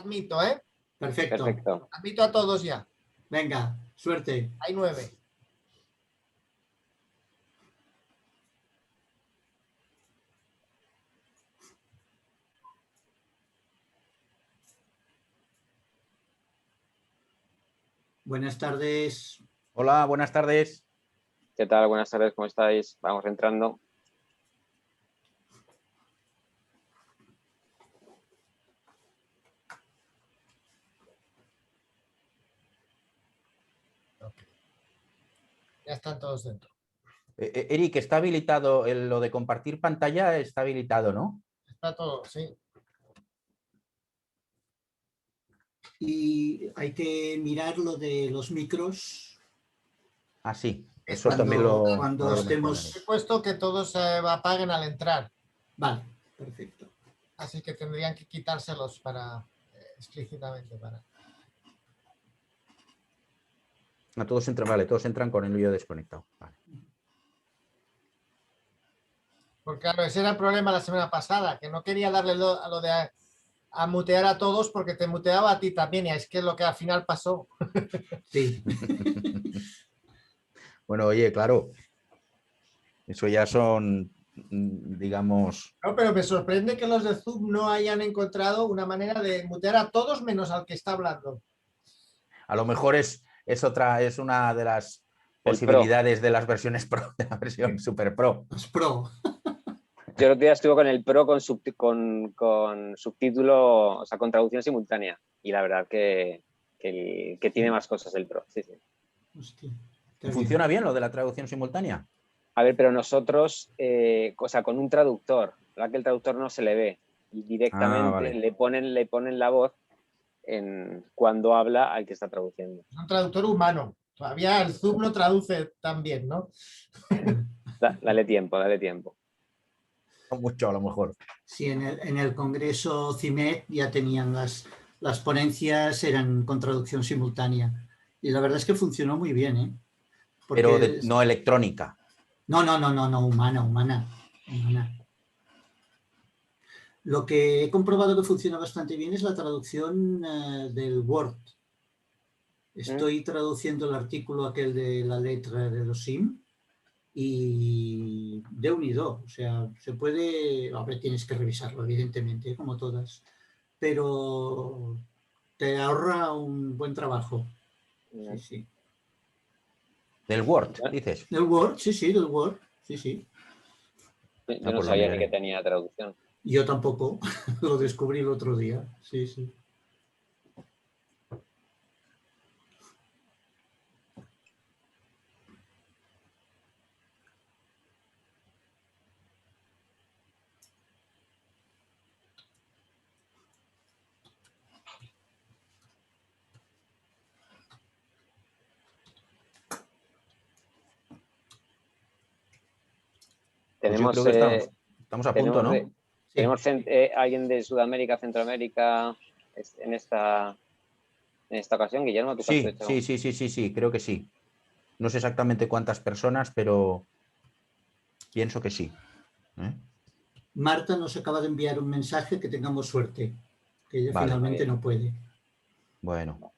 Admito, ¿eh? Perfecto. Perfecto. Admito a todos ya. Venga, suerte. Hay 9. Buenas tardes. Hola, buenas tardes. ¿Qué tal? Buenas tardes, ¿cómo estáis? Vamos entrando. Ya están todos dentro. Eric, ¿está habilitado lo de compartir pantalla? Está habilitado, ¿no? Está todo, sí. Y hay que mirar lo de los micros. Ah, sí. Es Eso también lo cuando lo estemos... He puesto que todos se apaguen al entrar. Vale, perfecto. Así que tendrían que quitárselos para explícitamente para. todos entran, vale, todos entran con el vídeo desconectado. Vale. Porque claro, ese era el problema la semana pasada, que no quería darle a lo de a mutear a todos porque te muteaba a ti también, y es que es lo que al final pasó. Sí. Bueno, oye, claro, eso ya son, digamos... No, pero me sorprende que los de Zoom no hayan encontrado una manera de mutear a todos menos al que está hablando. A lo mejor es una de las El posibilidades de las versiones Pro, de la versión Super Pro. Los Pro. Yo el otro día estuve con el Pro con subtítulo, o sea, con traducción simultánea. Y la verdad que tiene más cosas el Pro. Sí, sí. Hostia, qué ¿Funciona bien lo de la traducción simultánea? A ver, pero nosotros, o sea, con un traductor, la que el traductor no se le ve. Y directamente vale. le ponen la voz cuando habla al que está traduciendo. Es un traductor humano. Todavía el Zoom no traduce tan bien, ¿no? Dale tiempo, dale tiempo. Mucho, a lo mejor. Sí, en el Congreso CIMED ya tenían las ponencias, eran con traducción simultánea. Y la verdad es que funcionó muy bien, ¿eh? Porque Pero no electrónica. No, humana. Lo que he comprobado que funciona bastante bien es la traducción del Word. Estoy traduciendo el artículo aquel de la letra de los SIM y de unido, o sea, se puede, a ver, tienes que revisarlo, evidentemente, como todas, pero te ahorra un buen trabajo. Sí, sí. ¿Del Word, dices? Del Word, sí, del Word, sí. Yo no sabía ni que tenía traducción. Yo tampoco, lo descubrí el otro día, sí. Pues yo creo que estamos a punto, ¿no? ¿Tenemos alguien de Sudamérica, Centroamérica en esta ocasión, Guillermo? Sí, creo que sí. No sé exactamente cuántas personas, pero pienso que sí. Marta nos acaba de enviar un mensaje que tengamos suerte, que ella finalmente no puede. Bueno.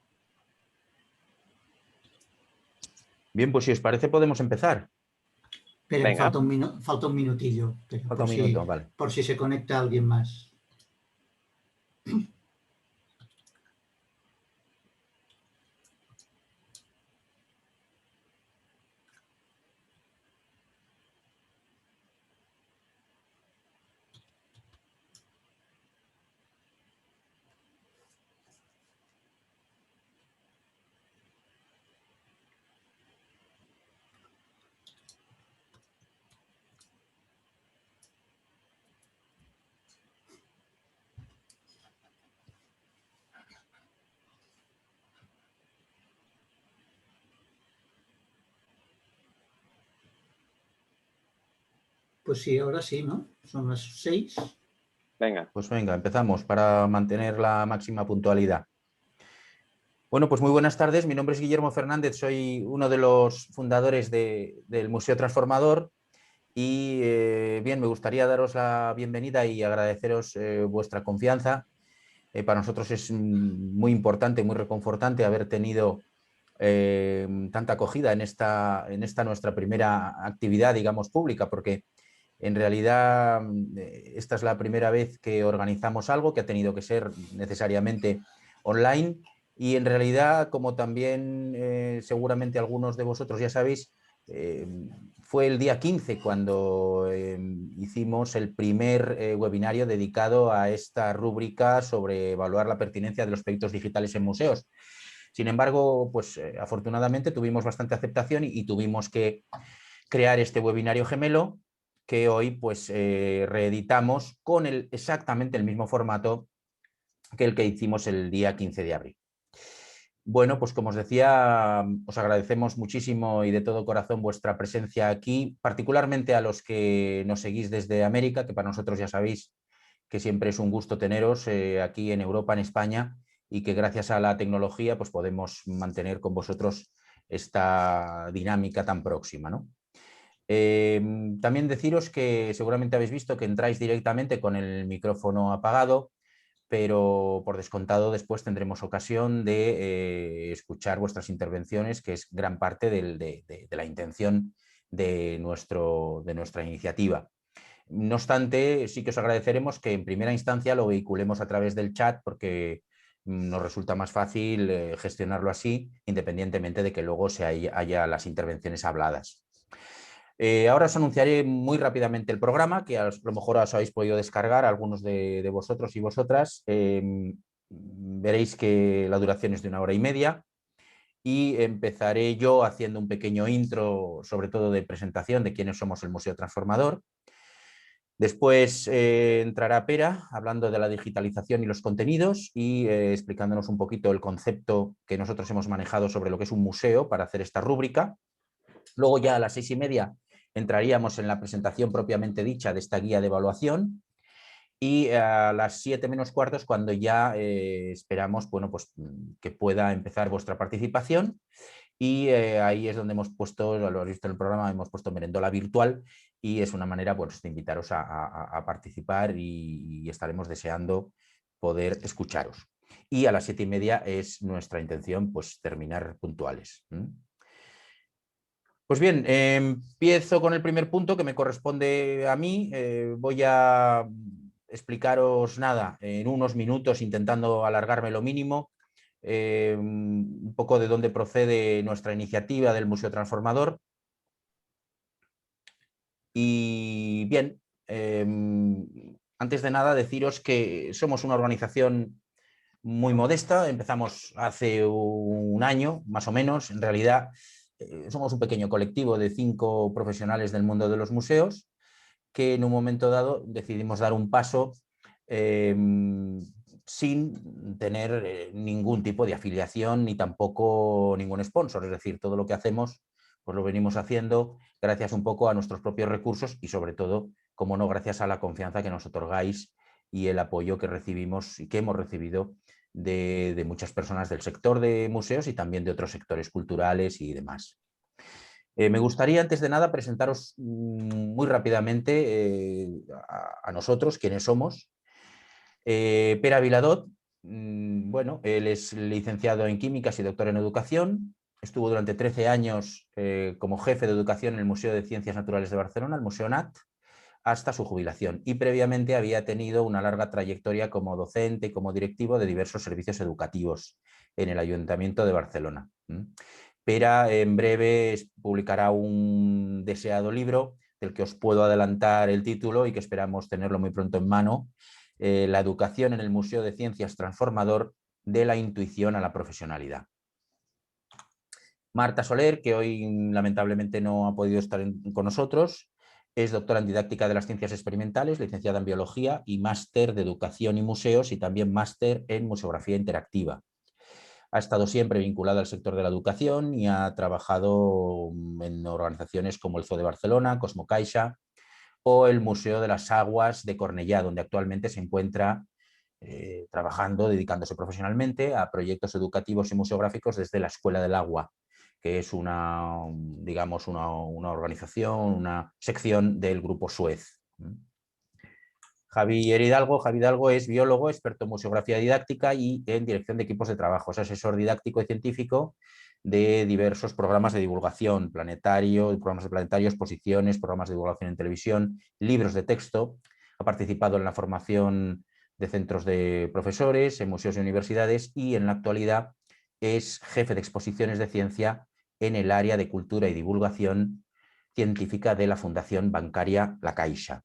Bien, pues si os parece podemos empezar. Pero falta un minutillo. Falta un minuto, vale. Por si se conecta alguien más. Pues sí, ahora sí, ¿no? Son las 6. Venga. Pues venga, empezamos para mantener la máxima puntualidad. Bueno, pues muy buenas tardes. Mi nombre es Guillermo Fernández, soy uno de los fundadores del Museo Transformador y bien, me gustaría daros la bienvenida y agradeceros vuestra confianza Para nosotros es muy importante, muy reconfortante haber tenido tanta acogida en esta nuestra primera actividad, digamos, pública, porque en realidad esta es la primera vez que organizamos algo que ha tenido que ser necesariamente online y en realidad, como también seguramente algunos de vosotros ya sabéis, fue el día 15 cuando hicimos el primer webinario dedicado a esta rúbrica sobre evaluar la pertinencia de los proyectos digitales en museos. Sin embargo, pues afortunadamente tuvimos bastante aceptación y tuvimos que crear este webinario gemelo que hoy pues reeditamos con exactamente el mismo formato que el que hicimos el día 15 de abril. Bueno, pues como os decía, os agradecemos muchísimo y de todo corazón vuestra presencia aquí, particularmente a los que nos seguís desde América, que para nosotros ya sabéis que siempre es un gusto teneros aquí en Europa, en España, y que gracias a la tecnología pues podemos mantener con vosotros esta dinámica tan próxima, ¿no? También deciros que seguramente habéis visto que entráis directamente con el micrófono apagado, pero por descontado después tendremos ocasión de escuchar vuestras intervenciones, que es gran parte de la intención de nuestra iniciativa. No obstante, sí que os agradeceremos que en primera instancia lo vehiculemos a través del chat, porque nos resulta más fácil gestionarlo así, independientemente de que luego haya las intervenciones habladas. Ahora os anunciaré muy rápidamente el programa, que a lo mejor os habéis podido descargar algunos de vosotros y vosotras. Veréis que la duración es de 1 hora y media y empezaré yo haciendo un pequeño intro, sobre todo de presentación de quiénes somos el Museo Transformador. Después entrará Pera hablando de la digitalización y los contenidos y explicándonos un poquito el concepto que nosotros hemos manejado sobre lo que es un museo para hacer esta rúbrica. Luego ya a las 6:30 entraríamos en la presentación propiamente dicha de esta guía de evaluación y a las 7 menos cuarto es cuando ya esperamos, bueno, pues, que pueda empezar vuestra participación y ahí es donde hemos puesto, lo habéis visto en el programa, hemos puesto merendola virtual y es una manera, pues, de invitaros a participar y estaremos deseando poder escucharos. Y a las 7:30 es nuestra intención, pues, terminar puntuales. Pues bien, empiezo con el primer punto que me corresponde a mí. Voy a explicaros nada en unos minutos, intentando alargarme lo mínimo, un poco de dónde procede nuestra iniciativa del Museo Transformador. Y bien, antes de nada deciros que somos una organización muy modesta, empezamos hace un año, más o menos. En realidad somos un pequeño colectivo de 5 profesionales del mundo de los museos que en un momento dado decidimos dar un paso sin tener ningún tipo de afiliación ni tampoco ningún sponsor. Es decir, todo lo que hacemos pues lo venimos haciendo gracias un poco a nuestros propios recursos y sobre todo, como no, gracias a la confianza que nos otorgáis y el apoyo que recibimos y que hemos recibido de muchas personas del sector de museos y también de otros sectores culturales y demás. Me gustaría, antes de nada, presentaros muy rápidamente a nosotros, quiénes somos. Pere Viladot, bueno, él es licenciado en Químicas y doctor en Educación. Estuvo durante 13 años como jefe de educación en el Museo de Ciencias Naturales de Barcelona, el Museo Nat, hasta su jubilación, y previamente había tenido una larga trayectoria como docente y como directivo de diversos servicios educativos en el Ayuntamiento de Barcelona. Pere en breve publicará un deseado libro del que os puedo adelantar el título y que esperamos tenerlo muy pronto en mano, La educación en el Museo de Ciencias Transformador, de la intuición a la profesionalidad. Marta Soler, que hoy lamentablemente no ha podido estar con nosotros, es doctora en Didáctica de las Ciencias Experimentales, licenciada en Biología y máster de Educación y Museos y también máster en Museografía Interactiva. Ha estado siempre vinculada al sector de la educación y ha trabajado en organizaciones como el Zoo de Barcelona, Cosmocaixa o el Museo de las Aguas de Cornellá, donde actualmente se encuentra trabajando, dedicándose profesionalmente a proyectos educativos y museográficos desde la Escuela del Agua, que es digamos, una organización, una sección del Grupo Suez. Javier Hidalgo. Javier Hidalgo es biólogo, experto en museografía didáctica y en dirección de equipos de trabajo. Es asesor didáctico y científico de diversos programas de divulgación, programas de planetario, exposiciones, programas de divulgación en televisión, libros de texto. Ha participado en la formación de centros de profesores, en museos y universidades, y en la actualidad es jefe de exposiciones de ciencia en el área de cultura y divulgación científica de la Fundación Bancaria La Caixa.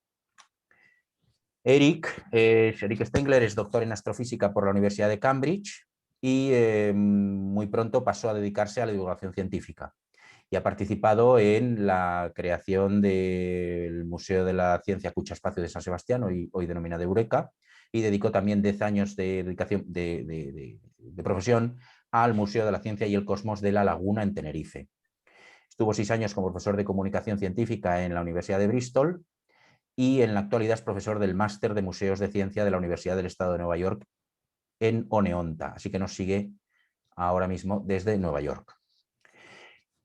Eric Stengler es doctor en astrofísica por la Universidad de Cambridge y muy pronto pasó a dedicarse a la divulgación científica y ha participado en la creación del Museo de la Ciencia Cucha Espacio de San Sebastián, hoy denominado Eureka, y dedicó también 10 años de dedicación de profesión al Museo de la Ciencia y el Cosmos de La Laguna en Tenerife. Estuvo 6 años como profesor de comunicación científica en la Universidad de Bristol y en la actualidad es profesor del Máster de Museos de Ciencia de la Universidad del Estado de Nueva York en Oneonta, así que nos sigue ahora mismo desde Nueva York.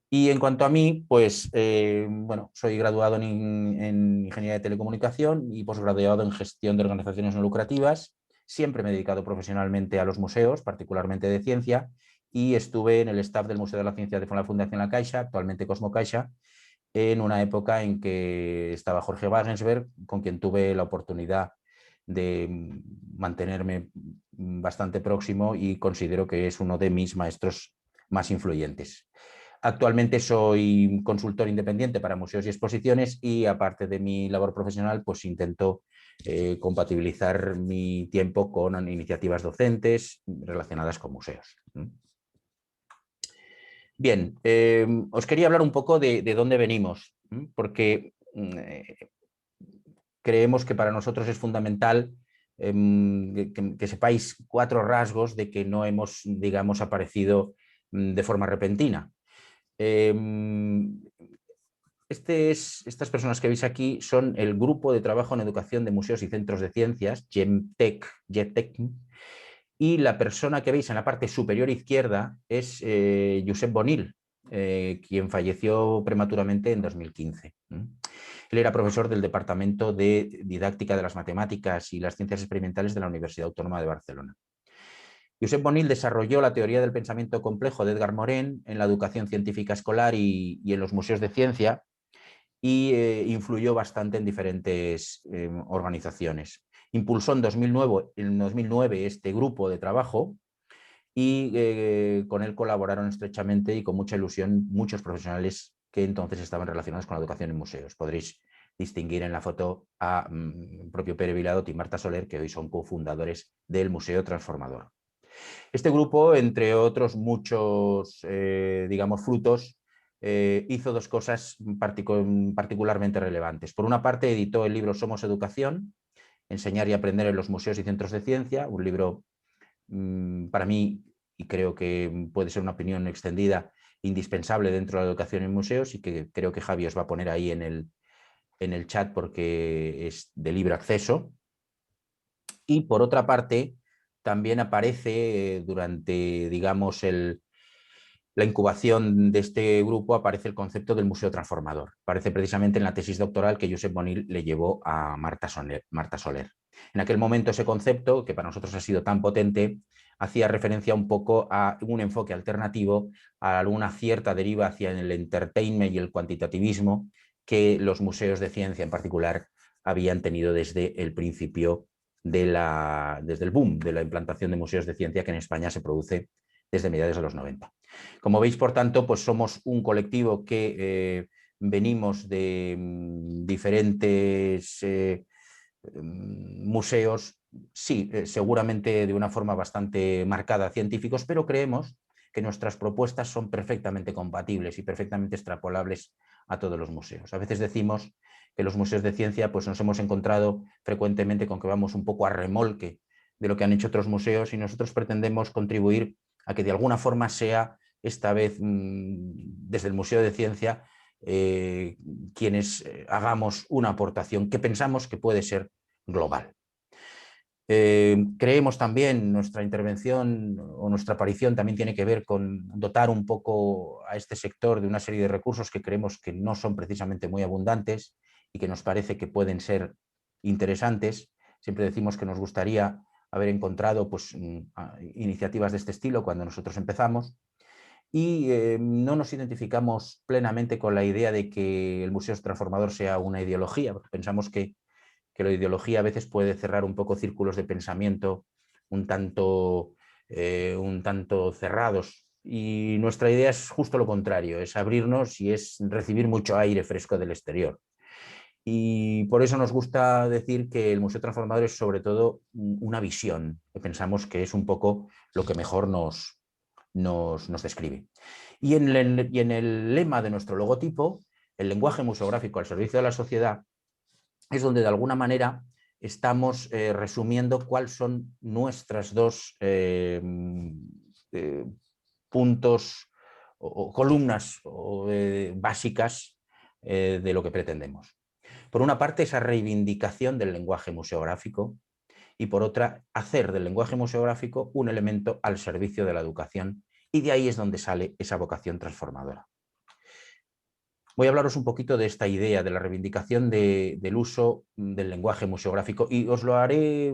Y en cuanto a mí, pues bueno, soy graduado en Ingeniería de Telecomunicación y posgraduado en Gestión de Organizaciones No Lucrativas. Siempre me he dedicado profesionalmente a los museos, particularmente de ciencia, y estuve en el staff del Museo de la Ciencia de la Fundación La Caixa, actualmente Cosmo Caixa, en una época en que estaba Jorge Wagensberg, con quien tuve la oportunidad de mantenerme bastante próximo y considero que es uno de mis maestros más influyentes. Actualmente soy consultor independiente para museos y exposiciones y aparte de mi labor profesional, pues intento compatibilizar mi tiempo con iniciativas docentes relacionadas con museos. Bien, os quería hablar un poco de dónde venimos, porque creemos que para nosotros es fundamental que sepáis 4 rasgos de que no hemos, digamos, aparecido de forma repentina. Estas personas que veis aquí son el Grupo de Trabajo en Educación de Museos y Centros de Ciencias, GEMTEC, y la persona que veis en la parte superior izquierda es Josep Bonil, quien falleció prematuramente en 2015. Él era profesor del Departamento de Didáctica de las Matemáticas y las Ciencias Experimentales de la Universidad Autónoma de Barcelona. Josep Bonil desarrolló la teoría del pensamiento complejo de Edgar Morin en la educación científica escolar y en los museos de ciencia y influyó bastante en diferentes organizaciones. Impulsó en 2009 este grupo de trabajo y con él colaboraron estrechamente y con mucha ilusión muchos profesionales que entonces estaban relacionados con la educación en museos. Podréis distinguir en la foto a propio Pere Viladot y Marta Soler, que hoy son cofundadores del Museo Transformador. Este grupo, entre otros muchos, digamos, frutos, hizo 2 cosas particularmente relevantes. Por una parte, editó el libro Somos Educación, Enseñar y Aprender en los Museos y Centros de Ciencia, un libro para mí, y creo que puede ser una opinión extendida, indispensable dentro de la educación en museos y que creo que Javi os va a poner ahí en el chat porque es de libre acceso. Y por otra parte, también aparece durante, digamos, la incubación de este grupo, aparece el concepto del museo transformador. Aparece precisamente en la tesis doctoral que Josep Bonil le llevó a Marta Soler. En aquel momento ese concepto, que para nosotros ha sido tan potente, hacía referencia un poco a un enfoque alternativo, a alguna cierta deriva hacia el entertainment y el cuantitativismo que los museos de ciencia en particular habían tenido desde el principio desde el boom de la implantación de museos de ciencia que en España se produce desde mediados de los 90. Como veis, por tanto, pues somos un colectivo que venimos de diferentes museos, sí, seguramente de una forma bastante marcada científicos, pero creemos que nuestras propuestas son perfectamente compatibles y perfectamente extrapolables a todos los museos. A veces decimos que los museos de ciencia pues nos hemos encontrado frecuentemente con que vamos un poco a remolque de lo que han hecho otros museos y nosotros pretendemos contribuir a que de alguna forma sea esta vez desde el Museo de Ciencia quienes hagamos una aportación que pensamos que puede ser global. Creemos también, nuestra intervención o nuestra aparición también tiene que ver con dotar un poco a este sector de una serie de recursos que creemos que no son precisamente muy abundantes y que nos parece que pueden ser interesantes. Siempre decimos que nos gustaría haber encontrado pues, iniciativas de este estilo cuando nosotros empezamos, y no nos identificamos plenamente con la idea de que el Museo Transformador sea una ideología, porque pensamos que la ideología a veces puede cerrar un poco círculos de pensamiento un tanto cerrados, y nuestra idea es justo lo contrario, es abrirnos y es recibir mucho aire fresco del exterior. Y por eso nos gusta decir que el Museo Transformador es sobre todo una visión, que pensamos que es un poco lo que mejor nos describe. Y en el lema de nuestro logotipo, el lenguaje museográfico al servicio de la sociedad, es donde de alguna manera estamos resumiendo cuáles son nuestras dos puntos o columnas básicas de lo que pretendemos. Por una parte, esa reivindicación del lenguaje museográfico, y por otra, hacer del lenguaje museográfico un elemento al servicio de la educación, y de ahí es donde sale esa vocación transformadora. Voy a hablaros un poquito de esta idea de la reivindicación del uso del lenguaje museográfico, y os lo haré,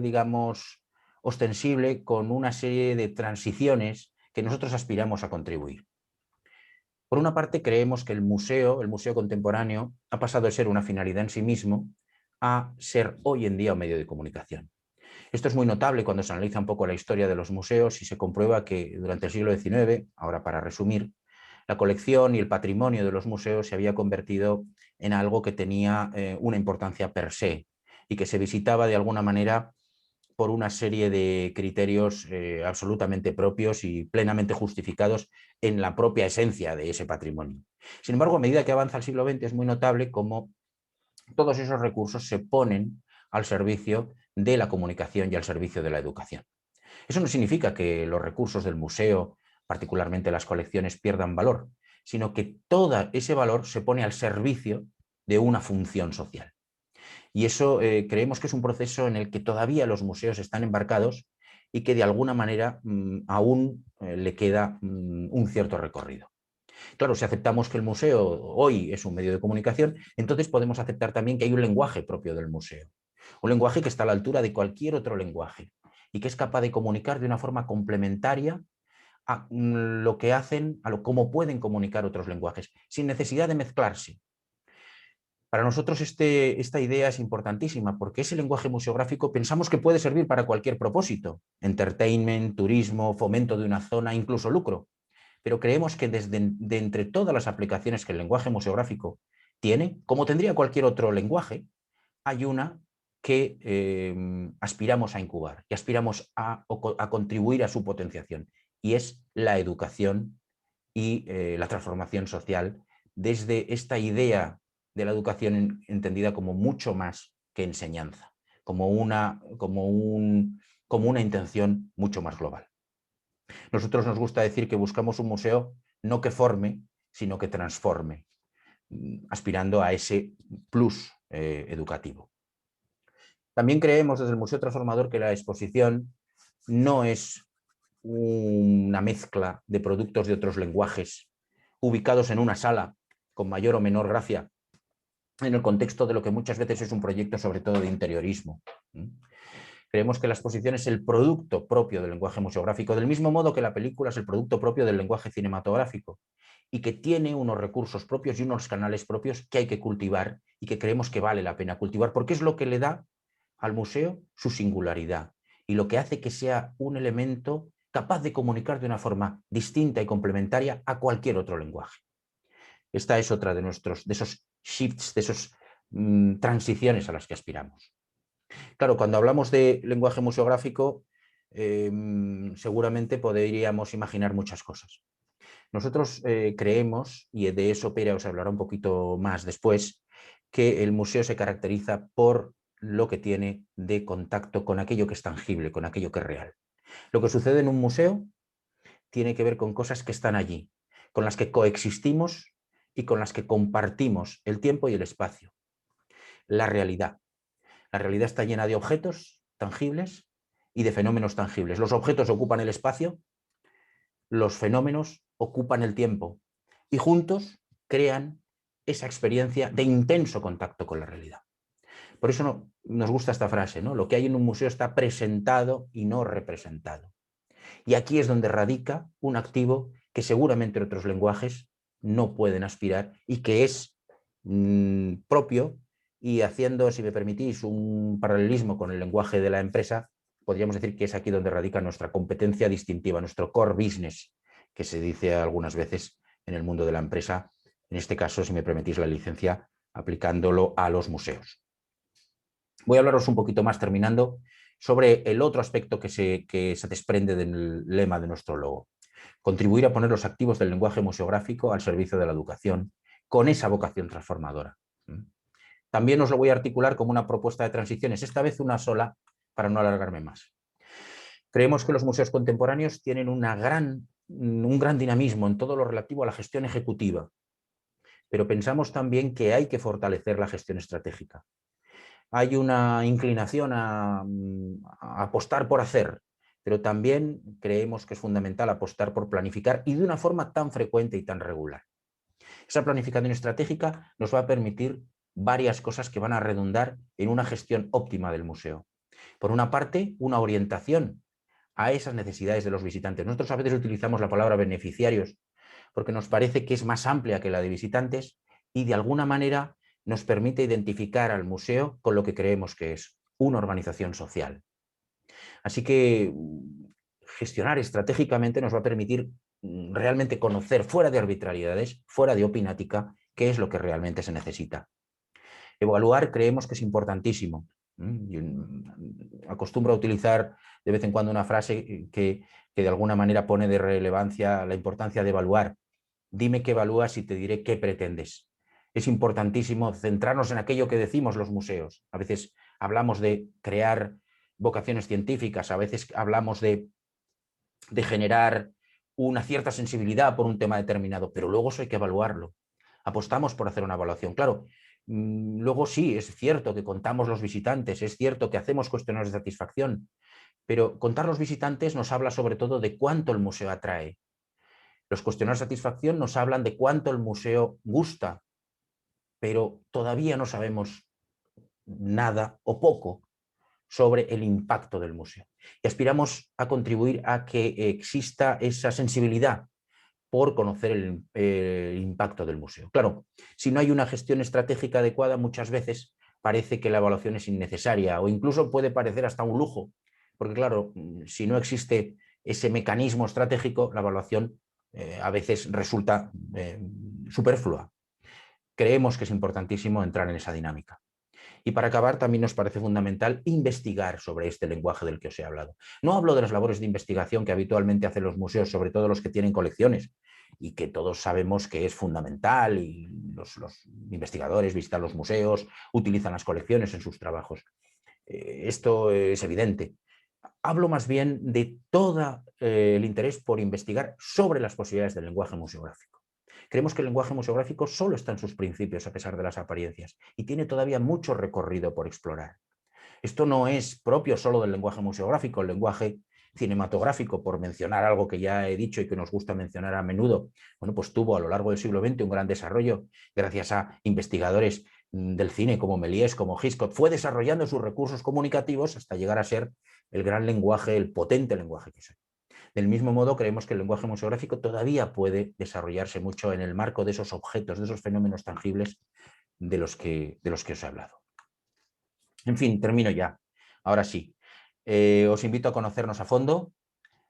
digamos, ostensible con una serie de transiciones que nosotros aspiramos a contribuir. Por una parte, creemos que el museo contemporáneo, ha pasado de ser una finalidad en sí mismo a ser hoy en día un medio de comunicación. Esto es muy notable cuando se analiza un poco la historia de los museos y se comprueba que durante el siglo XIX, ahora para resumir, la colección y el patrimonio de los museos se había convertido en algo que tenía una importancia per se, y que se visitaba de alguna manera por una serie de criterios absolutamente propios y plenamente justificados en la propia esencia de ese patrimonio. Sin embargo, a medida que avanza el siglo XX, es muy notable cómo todos esos recursos se ponen al servicio de la comunicación y al servicio de la educación. Eso no significa que los recursos del museo, particularmente las colecciones, pierdan valor, sino que todo ese valor se pone al servicio de una función social. Y eso creemos que es un proceso en el que todavía los museos están embarcados y que de alguna manera aún le queda un cierto recorrido. Claro, si aceptamos que el museo hoy es un medio de comunicación, entonces podemos aceptar también que hay un lenguaje propio del museo. Un lenguaje que está a la altura de cualquier otro lenguaje y que es capaz de comunicar de una forma complementaria a lo que hacen, a cómo pueden comunicar otros lenguajes, sin necesidad de mezclarse. Para nosotros esta idea es importantísima, porque ese lenguaje museográfico pensamos que puede servir para cualquier propósito: entertainment, turismo, fomento de una zona, incluso lucro. Pero creemos que de entre todas las aplicaciones que el lenguaje museográfico tiene, como tendría cualquier otro lenguaje, hay una que aspiramos a incubar y aspiramos a contribuir a su potenciación, y es la educación y la transformación social, desde esta idea de la educación entendida como mucho más que enseñanza, como una intención mucho más global. Nosotros nos gusta decir que buscamos un museo no que forme, sino que transforme, aspirando a ese plus educativo. También creemos desde el Museo Transformador que la exposición no es una mezcla de productos de otros lenguajes ubicados en una sala con mayor o menor gracia, en el contexto de lo que muchas veces es un proyecto sobre todo de interiorismo. Creemos que la exposición es el producto propio del lenguaje museográfico, del mismo modo que la película es el producto propio del lenguaje cinematográfico, y que tiene unos recursos propios y unos canales propios que hay que cultivar y que creemos que vale la pena cultivar, porque es lo que le da al museo su singularidad y lo que hace que sea un elemento capaz de comunicar de una forma distinta y complementaria a cualquier otro lenguaje. Esta es otra de esos shifts, de esas transiciones a las que aspiramos. Claro, cuando hablamos de lenguaje museográfico, seguramente podríamos imaginar muchas cosas. Nosotros creemos, y de eso Pere os hablará un poquito más después, que el museo se caracteriza por lo que tiene de contacto con aquello que es tangible, con aquello que es real. Lo que sucede en un museo tiene que ver con cosas que están allí, con las que coexistimos y con las que compartimos el tiempo y el espacio. La realidad. La realidad está llena de objetos tangibles y de fenómenos tangibles. Los objetos ocupan el espacio, los fenómenos ocupan el tiempo, y juntos crean esa experiencia de intenso contacto con la realidad. Por eso nos gusta esta frase, ¿no? Lo que hay en un museo está presentado y no representado. Y aquí es donde radica un activo que seguramente en otros lenguajes no pueden aspirar y que es propio, y haciendo, si me permitís, un paralelismo con el lenguaje de la empresa, podríamos decir que es aquí donde radica nuestra competencia distintiva, nuestro core business, que se dice algunas veces en el mundo de la empresa, en este caso, si me permitís la licencia, aplicándolo a los museos. Voy a hablaros un poquito más, terminando, sobre el otro aspecto que se desprende del lema de nuestro logo. Contribuir a poner los activos del lenguaje museográfico al servicio de la educación, con esa vocación transformadora. También os lo voy a articular como una propuesta de transiciones, esta vez una sola, para no alargarme más. Creemos que los museos contemporáneos tienen un gran dinamismo en todo lo relativo a la gestión ejecutiva, pero pensamos también que hay que fortalecer la gestión estratégica. Hay una inclinación a apostar por hacer, pero también creemos que es fundamental apostar por planificar, y de una forma tan frecuente y tan regular. Esa planificación estratégica nos va a permitir varias cosas que van a redundar en una gestión óptima del museo. Por una parte, una orientación a esas necesidades de los visitantes. Nosotros a veces utilizamos la palabra beneficiarios porque nos parece que es más amplia que la de visitantes y de alguna manera nos permite identificar al museo con lo que creemos que es una organización social. Así que gestionar estratégicamente nos va a permitir realmente conocer, fuera de arbitrariedades, fuera de opinática, qué es lo que realmente se necesita. Evaluar creemos que es importantísimo. Yo acostumbro a utilizar de vez en cuando una frase que de alguna manera pone de relevancia la importancia de evaluar. Dime qué evalúas y te diré qué pretendes. Es importantísimo centrarnos en aquello que decimos los museos. A veces hablamos de crear vocaciones científicas, a veces hablamos de generar una cierta sensibilidad por un tema determinado, pero luego eso hay que evaluarlo. Apostamos por hacer una evaluación. Claro, luego sí, es cierto que contamos los visitantes, es cierto que hacemos cuestionarios de satisfacción, pero contar los visitantes nos habla sobre todo de cuánto el museo atrae. Los cuestionarios de satisfacción nos hablan de cuánto el museo gusta, pero todavía no sabemos nada o poco sobre el impacto del museo. Y aspiramos a contribuir a que exista esa sensibilidad por conocer el impacto del museo. Claro, si no hay una gestión estratégica adecuada, muchas veces parece que la evaluación es innecesaria o incluso puede parecer hasta un lujo, porque claro, si no existe ese mecanismo estratégico, la evaluación a veces resulta superflua. Creemos que es importantísimo entrar en esa dinámica. Y para acabar, también nos parece fundamental investigar sobre este lenguaje del que os he hablado. No hablo de las labores de investigación que habitualmente hacen los museos, sobre todo los que tienen colecciones, y que todos sabemos que es fundamental, y los investigadores visitan los museos, utilizan las colecciones en sus trabajos. Esto es evidente. Hablo más bien de todo el interés por investigar sobre las posibilidades del lenguaje museográfico. Creemos que el lenguaje museográfico solo está en sus principios a pesar de las apariencias y tiene todavía mucho recorrido por explorar. Esto no es propio solo del lenguaje museográfico, el lenguaje cinematográfico, por mencionar algo que ya he dicho y que nos gusta mencionar a menudo, bueno, pues tuvo a lo largo del siglo XX un gran desarrollo gracias a investigadores del cine como Méliès, como Hitchcock. Fue desarrollando sus recursos comunicativos hasta llegar a ser el gran lenguaje, el potente lenguaje que es. Del mismo modo, creemos que el lenguaje museográfico todavía puede desarrollarse mucho en el marco de esos objetos, de esos fenómenos tangibles de los que os he hablado. En fin, termino ya. Ahora sí, os invito a conocernos a fondo.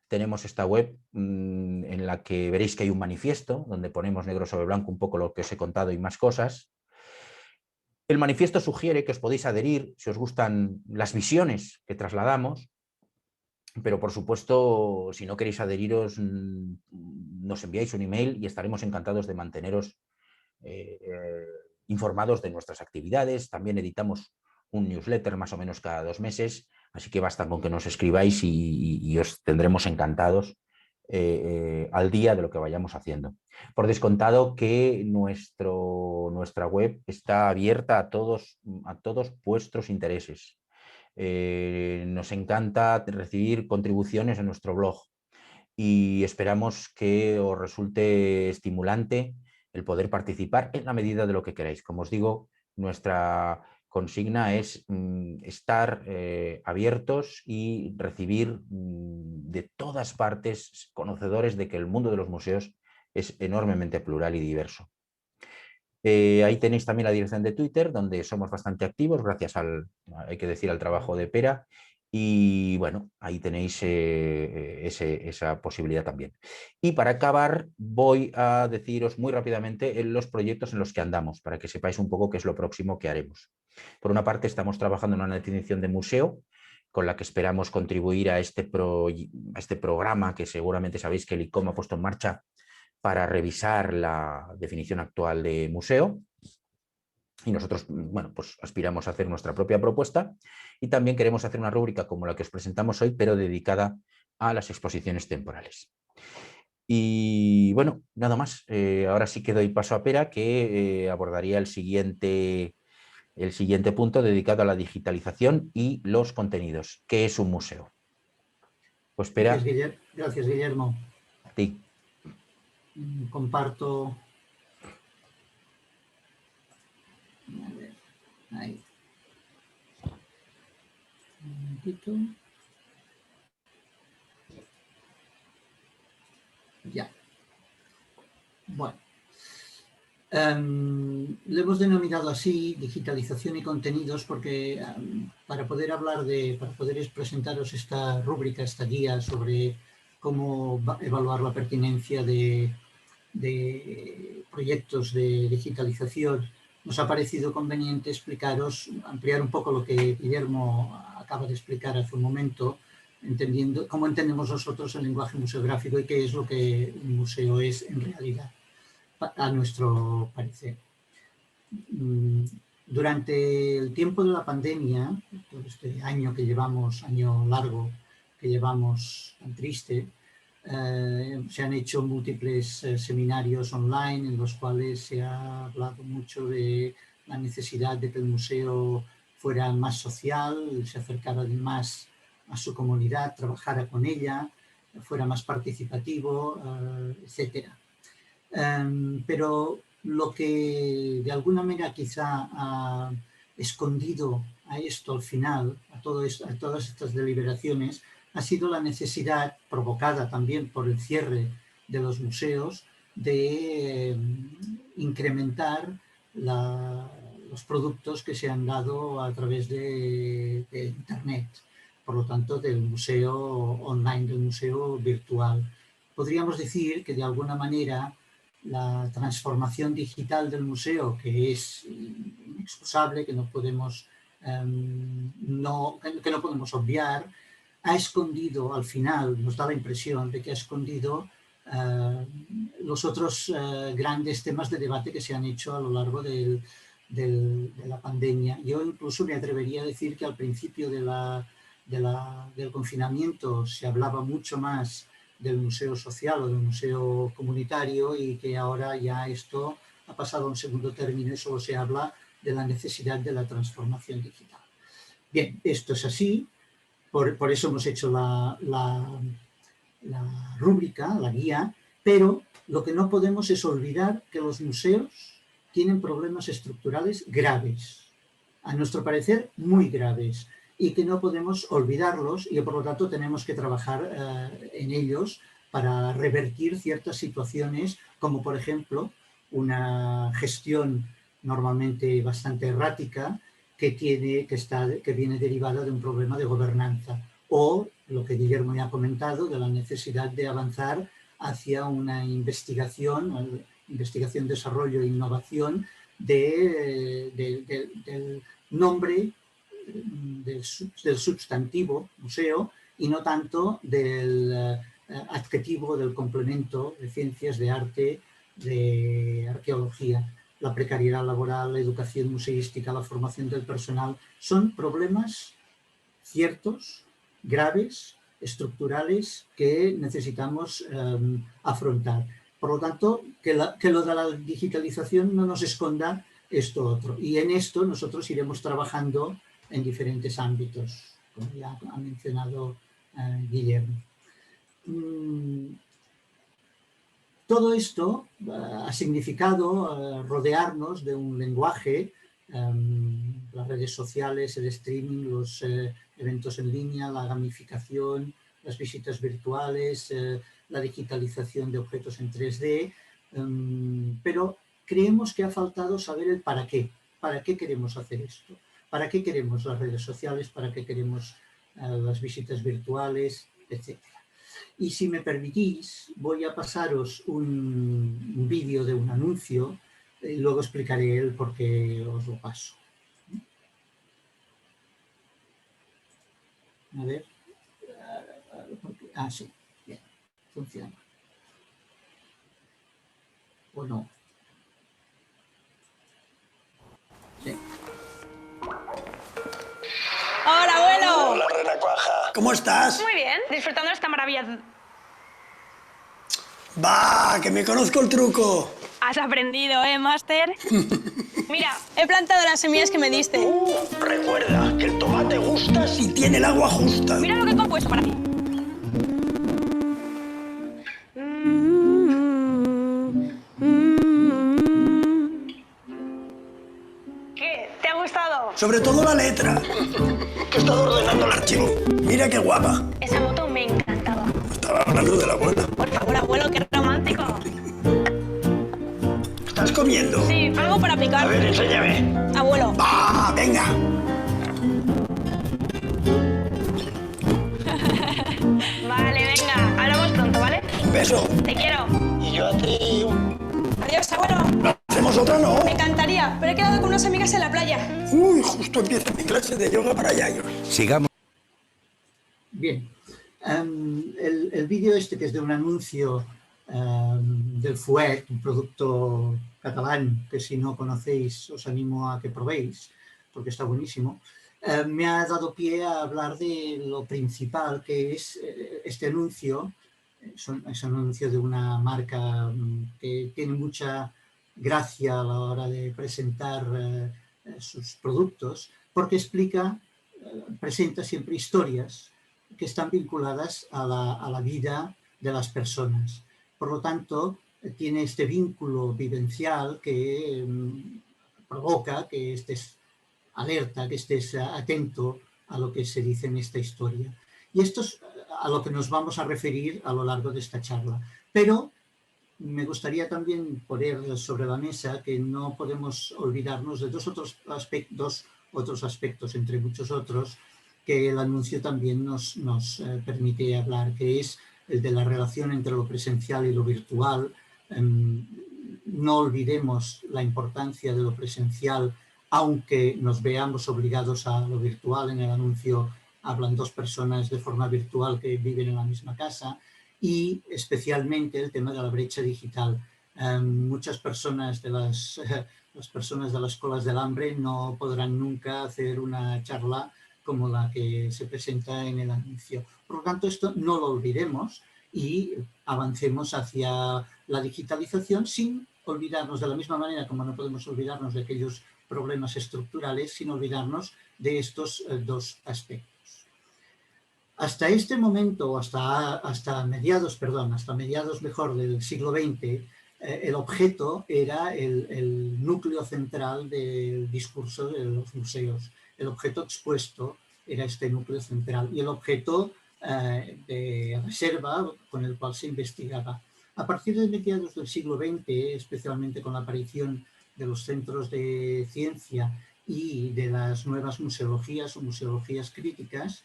Tenemos esta web en la que veréis que hay un manifiesto donde ponemos negro sobre blanco un poco lo que os he contado y más cosas. El manifiesto sugiere que os podéis adherir si os gustan las visiones que trasladamos, pero por supuesto, si no queréis adheriros, nos enviáis un email y estaremos encantados de manteneros informados de nuestras actividades. También editamos un newsletter más o menos cada 2 meses, así que basta con que nos escribáis y os tendremos encantados al día de lo que vayamos haciendo. Por descontado que nuestra web está abierta a todos vuestros intereses. Nos encanta recibir contribuciones en nuestro blog y esperamos que os resulte estimulante el poder participar en la medida de lo que queráis. Como os digo, nuestra consigna es estar abiertos y recibir de todas partes conocedores de que el mundo de los museos es enormemente plural y diverso. Ahí tenéis también la dirección de Twitter, donde somos bastante activos, gracias hay que decir, al trabajo de Pera. Y bueno, ahí tenéis esa posibilidad también. Y para acabar, voy a deciros muy rápidamente los proyectos en los que andamos, para que sepáis un poco qué es lo próximo que haremos. Por una parte, estamos trabajando en una definición de museo, con la que esperamos contribuir a este programa que seguramente sabéis que el ICOM ha puesto en marcha para revisar la definición actual de museo. Y nosotros, bueno, pues aspiramos a hacer nuestra propia propuesta y también queremos hacer una rúbrica como la que os presentamos hoy, pero dedicada a las exposiciones temporales. Y bueno, nada más. Ahora sí que doy paso a Pera, que abordaría el siguiente punto dedicado a la digitalización y los contenidos. ¿Qué es un museo? Pues Pera. Gracias, Guillermo. A ti. Comparto. A ver, ahí. Un momentito. Ya. Bueno. Lo hemos denominado así, digitalización y contenidos, porque para poder presentaros esta rúbrica, esta guía sobre cómo evaluar la pertinencia de proyectos de digitalización, nos ha parecido conveniente ampliar un poco lo que Guillermo acaba de explicar hace un momento, entendiendo cómo entendemos nosotros el lenguaje museográfico y qué es lo que un museo es en realidad, a nuestro parecer. Durante el tiempo de la pandemia, todo este año año largo que llevamos tan triste, se han hecho múltiples seminarios online en los cuales se ha hablado mucho de la necesidad de que el museo fuera más social, se acercara más a su comunidad, trabajara con ella, fuera más participativo, etcétera. Pero lo que de alguna manera quizá ha escondido a esto al final, a todas estas deliberaciones, ha sido la necesidad, provocada también por el cierre de los museos, de incrementar los productos que se han dado a través de Internet, por lo tanto del museo online, del museo virtual. Podríamos decir que de alguna manera la transformación digital del museo, que es inexcusable, que no podemos obviar, ha escondido al final, nos da la impresión de que ha escondido los otros grandes temas de debate que se han hecho a lo largo de la pandemia. Yo incluso me atrevería a decir que al principio del confinamiento se hablaba mucho más del museo social o del museo comunitario y que ahora ya esto ha pasado a un segundo término y solo se habla de la necesidad de la transformación digital. Bien, esto es así, por eso hemos hecho la rúbrica, la guía, pero lo que no podemos es olvidar que los museos tienen problemas estructurales graves, a nuestro parecer muy graves, y que no podemos olvidarlos y por lo tanto tenemos que trabajar en ellos para revertir ciertas situaciones, como por ejemplo una gestión normalmente bastante errática que viene derivada de un problema de gobernanza, o lo que Guillermo ya ha comentado, de la necesidad de avanzar hacia una investigación, desarrollo e innovación del nombre del sustantivo museo y no tanto del adjetivo, del complemento de ciencias, de arte, de arqueología. La precariedad laboral, la educación museística, la formación del personal, son problemas ciertos, graves, estructurales que necesitamos afrontar. Por lo tanto, que lo de la digitalización no nos esconda esto otro. Y en esto nosotros iremos trabajando en diferentes ámbitos, como ya ha mencionado Guillermo. Todo esto ha significado rodearnos de un lenguaje las redes sociales, el streaming, los eventos en línea, la gamificación, las visitas virtuales, la digitalización de objetos en 3D, pero creemos que ha faltado saber el para qué. ¿Para qué queremos hacer esto? ¿Para qué queremos las redes sociales? ¿Para qué queremos las visitas virtuales? Etcétera. Y si me permitís, voy a pasaros un vídeo de un anuncio y luego explicaré el por qué os lo paso. A ver. Ah, sí. Bien. Funciona. ¿O no? Sí. Hola, abuelo. Hola, renacuaja. ¿Cómo estás? Muy bien, disfrutando de esta maravilla. Va, que me conozco el truco. Has aprendido, Máster? Mira, he plantado las semillas que me diste. Recuerda que el tomate gusta si tiene el agua justa. Mira lo que he compuesto para ti. ¿Qué? ¿Te ha gustado? Sobre todo la letra. Que he estado ordenando el archivo. Mira qué guapa. Esa moto me encantaba. Estaba hablando de la abuela. Por favor, abuelo, qué romántico. ¿Estás comiendo? Sí, algo para A picar. ver, enséñame. Abuelo. Va, venga. Vale, venga, hablamos pronto, ¿vale? Un beso. Te quiero. Y yo a ti. Adiós, abuelo. ¿Hacemos otra, no? Me encantaría, pero he quedado con unas amigas en la playa. Uy, justo empieza mi clase de yoga para yayos. Sigamos. Bien. El vídeo este, que es de un anuncio del Fuet, un producto catalán que si no conocéis os animo a que probéis, porque está buenísimo, me ha dado pie a hablar de lo principal que es este anuncio. Es un anuncio de una marca que tiene mucha gracia a la hora de presentar sus productos, porque presenta siempre historias que están vinculadas a la vida de las personas. Por lo tanto, tiene este vínculo vivencial que provoca que estés alerta, que estés atento a lo que se dice en esta historia. Y esto es a lo que nos vamos a referir a lo largo de esta charla. Pero me gustaría también poner sobre la mesa que no podemos olvidarnos de dos otros aspectos, entre muchos otros, que el anuncio también nos permite hablar, que es el de la relación entre lo presencial y lo virtual. No olvidemos la importancia de lo presencial, aunque nos veamos obligados a lo virtual. En el anuncio hablan dos personas de forma virtual que viven en la misma casa, y especialmente el tema de la brecha digital. Muchas personas las personas de las colas del hambre no podrán nunca hacer una charla como la que se presenta en el anuncio. Por lo tanto, esto no lo olvidemos y avancemos hacia la digitalización sin olvidarnos, de la misma manera como no podemos olvidarnos de aquellos problemas estructurales, sin olvidarnos de estos dos aspectos. Hasta este momento, hasta mediados mejor del siglo XX, el objeto era el núcleo central del discurso de los museos. El objeto expuesto era este núcleo central y el objeto de reserva con el cual se investigaba. A partir de mediados del siglo XX, especialmente con la aparición de los centros de ciencia y de las nuevas museologías o museologías críticas,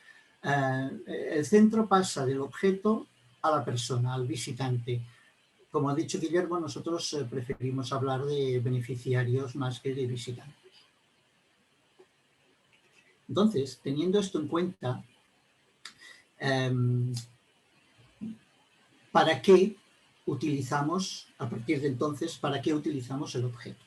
el centro pasa del objeto a la persona, al visitante. Como ha dicho Guillermo, nosotros preferimos hablar de beneficiarios más que de visitantes. Entonces, teniendo esto en cuenta, ¿para qué utilizamos, a partir de entonces, para qué utilizamos el objeto?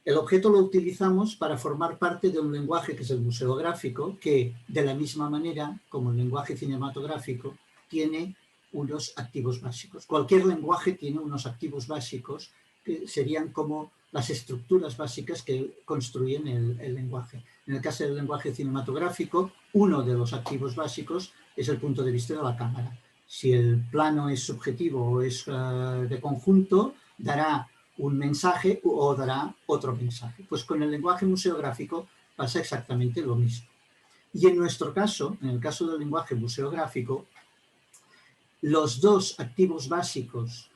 El objeto lo utilizamos para formar parte de un lenguaje que es el museográfico, que de la misma manera como el lenguaje cinematográfico tiene unos activos básicos. Cualquier lenguaje tiene unos activos básicos que serían como las estructuras básicas que construyen el lenguaje. En el caso del lenguaje cinematográfico, uno de los activos básicos es el punto de vista de la cámara. Si el plano es subjetivo o es de conjunto, dará un mensaje o dará otro mensaje. Pues con el lenguaje museográfico pasa exactamente lo mismo. Y en nuestro caso, en el caso del lenguaje museográfico, los dos activos básicos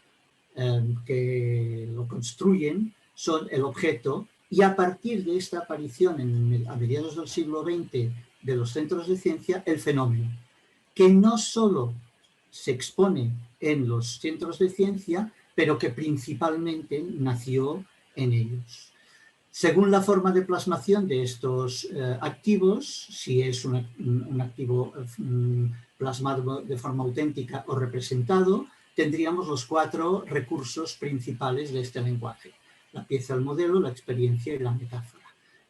que lo construyen son el objeto, y a partir de esta aparición a mediados del siglo XX de los centros de ciencia, el fenómeno, que no solo se expone en los centros de ciencia, pero que principalmente nació en ellos. Según la forma de plasmación de estos activos, si es un activo plasmado de forma auténtica o representado, tendríamos los 4 recursos principales de este lenguaje: la pieza, el modelo, la experiencia y la metáfora.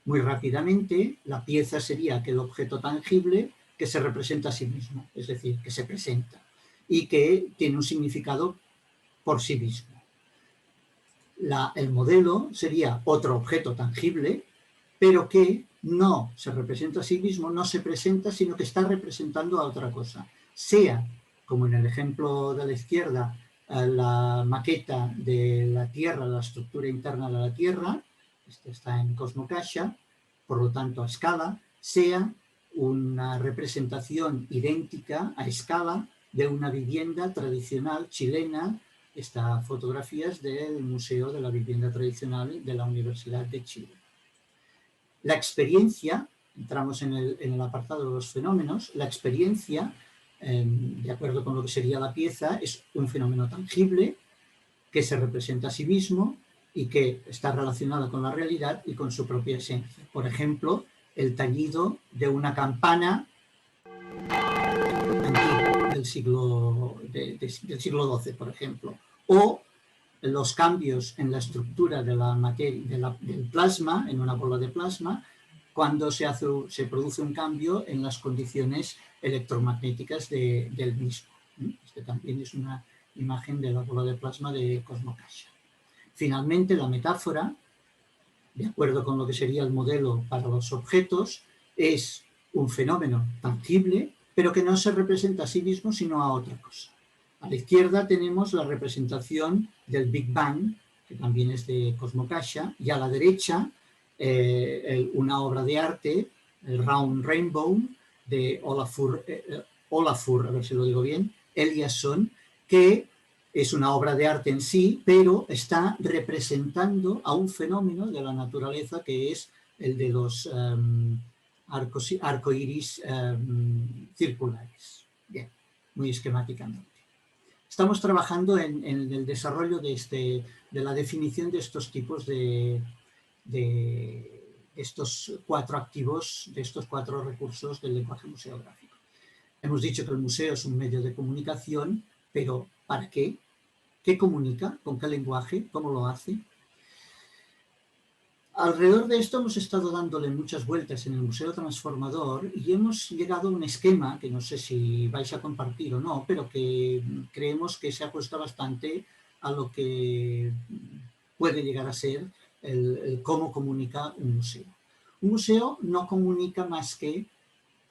Muy rápidamente, la pieza sería aquel objeto tangible que se representa a sí mismo, es decir, que se presenta y que tiene un significado por sí mismo. El modelo sería otro objeto tangible, pero que no se representa a sí mismo, no se presenta, sino que está representando a otra cosa. Sea, como en el ejemplo de la izquierda, la maqueta de la Tierra, la estructura interna de la Tierra, este está en Cosmocaixa, por lo tanto a escala, sea una representación idéntica a escala de una vivienda tradicional chilena. Estas fotografías del Museo de la Vivienda Tradicional de la Universidad de Chile. La experiencia, entramos en el apartado de los fenómenos, la experiencia, de acuerdo con lo que sería la pieza, es un fenómeno tangible que se representa a sí mismo y que está relacionado con la realidad y con su propia esencia. Por ejemplo, el tallido de una campana antigua del siglo XII, por ejemplo, o los cambios en la estructura de la materia, del plasma, en una bola de plasma, cuando se produce un cambio en las condiciones electromagnéticas del mismo. Este también es una imagen de la bola de plasma de Cosmocaixa. Finalmente, la metáfora, de acuerdo con lo que sería el modelo para los objetos, es un fenómeno tangible, pero que no se representa a sí mismo, sino a otra cosa. A la izquierda tenemos la representación del Big Bang, que también es de Cosmocaixa, y a la derecha una obra de arte, el Round Rainbow, de Olafur, a ver si lo digo bien, Eliasson, que es una obra de arte en sí, pero está representando a un fenómeno de la naturaleza que es el de los arcoíris circulares. Bien, muy esquemáticamente. Estamos trabajando en el desarrollo de la definición de estos tipos de estos 4 activos, de estos 4 recursos del lenguaje museográfico. Hemos dicho que el museo es un medio de comunicación, pero ¿para qué? ¿Qué comunica? ¿Con qué lenguaje? ¿Cómo lo hace? Alrededor de esto hemos estado dándole muchas vueltas en el Museo Transformador y hemos llegado a un esquema que no sé si vais a compartir o no, pero que creemos que se ajusta bastante a lo que puede llegar a ser el cómo comunica un museo. Un museo no comunica más que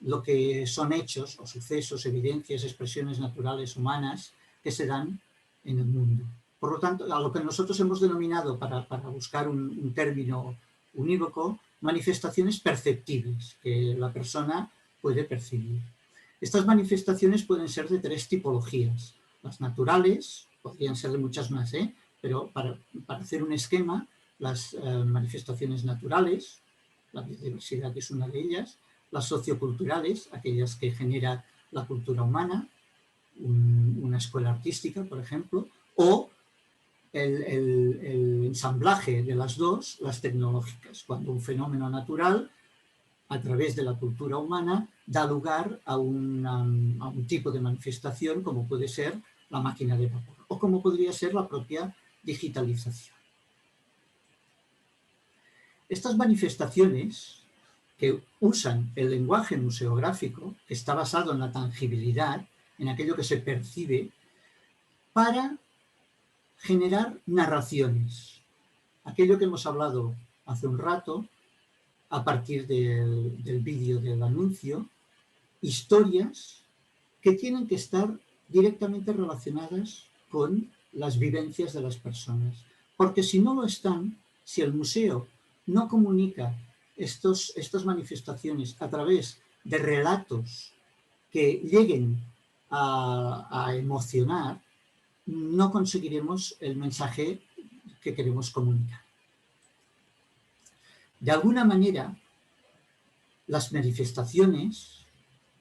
lo que son hechos o sucesos, evidencias, expresiones naturales, humanas, que se dan en el mundo. Por lo tanto, a lo que nosotros hemos denominado, para buscar un término unívoco, manifestaciones perceptibles que la persona puede percibir. Estas manifestaciones pueden ser de 3 tipologías. Las naturales, podrían ser de muchas más, pero para hacer un esquema, las manifestaciones naturales, la biodiversidad es una de ellas, las socioculturales, aquellas que genera la cultura humana, una escuela artística, por ejemplo, o el ensamblaje de las dos, las tecnológicas, cuando un fenómeno natural, a través de la cultura humana, da lugar a un tipo de manifestación como puede ser la máquina de vapor o como podría ser la propia digitalización. Estas manifestaciones que usan el lenguaje museográfico, que está basado en la tangibilidad, en aquello que se percibe, para generar narraciones. Aquello que hemos hablado hace un rato, a partir del vídeo del anuncio, historias que tienen que estar directamente relacionadas con las vivencias de las personas, Porque si no lo están, si el museo no comunica estas manifestaciones a través de relatos que lleguen a emocionar, no conseguiremos el mensaje que queremos comunicar. De alguna manera, las manifestaciones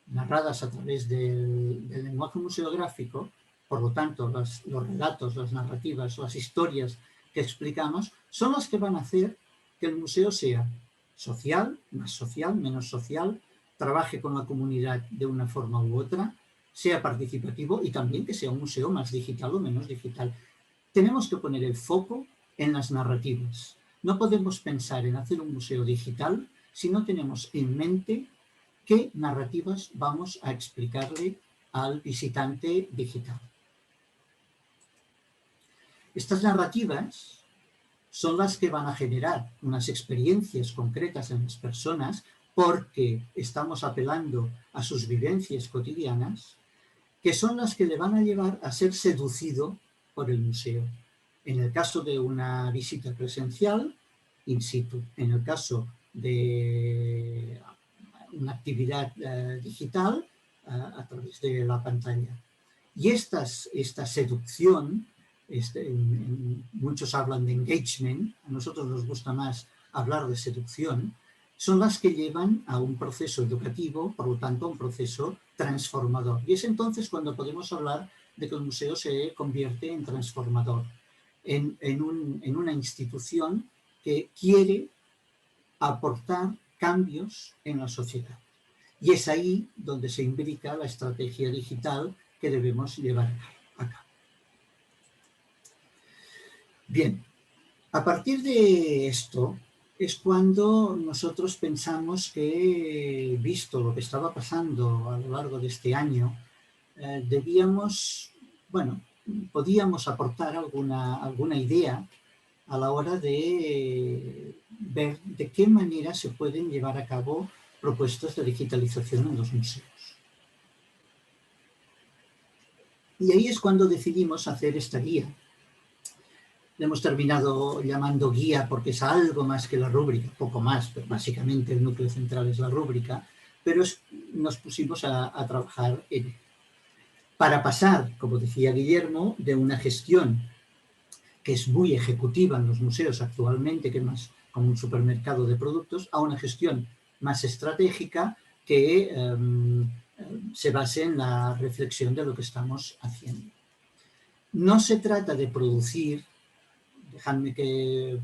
narradas a través del lenguaje museográfico, por lo tanto, los relatos, las narrativas, las historias que explicamos, son las que van a hacer que el museo sea social, más social, menos social, trabaje con la comunidad de una forma u otra, sea participativo y también que sea un museo más digital o menos digital. Tenemos que poner el foco en las narrativas. No podemos pensar en hacer un museo digital si no tenemos en mente qué narrativas vamos a explicarle al visitante digital. Estas narrativas son las que van a generar unas experiencias concretas en las personas porque estamos apelando a sus vivencias cotidianas, que son las que le van a llevar a ser seducido por el museo. En el caso de una visita presencial, in situ. En el caso de una actividad digital, a través de la pantalla. Y esta seducción, muchos hablan de engagement, a nosotros nos gusta más hablar de seducción, son las que llevan a un proceso educativo, por lo tanto, a un proceso transformador. Y es entonces cuando podemos hablar de que el museo se convierte en transformador, en una institución que quiere aportar cambios en la sociedad. Y es ahí donde se imbrica la estrategia digital que debemos llevar a cabo. Bien, a partir de esto es cuando nosotros pensamos que, visto lo que estaba pasando a lo largo de este año, podíamos aportar alguna idea a la hora de ver de qué manera se pueden llevar a cabo propuestas de digitalización en los museos. Y ahí es cuando decidimos hacer esta guía. Le hemos terminado llamando guía porque es algo más que la rúbrica, poco más, pero básicamente el núcleo central es la rúbrica, pero nos pusimos a trabajar en él. Para pasar, como decía Guillermo, de una gestión que es muy ejecutiva en los museos actualmente, que es más como un supermercado de productos, a una gestión más estratégica que se base en la reflexión de lo que estamos haciendo. No se trata de producir, dejadme que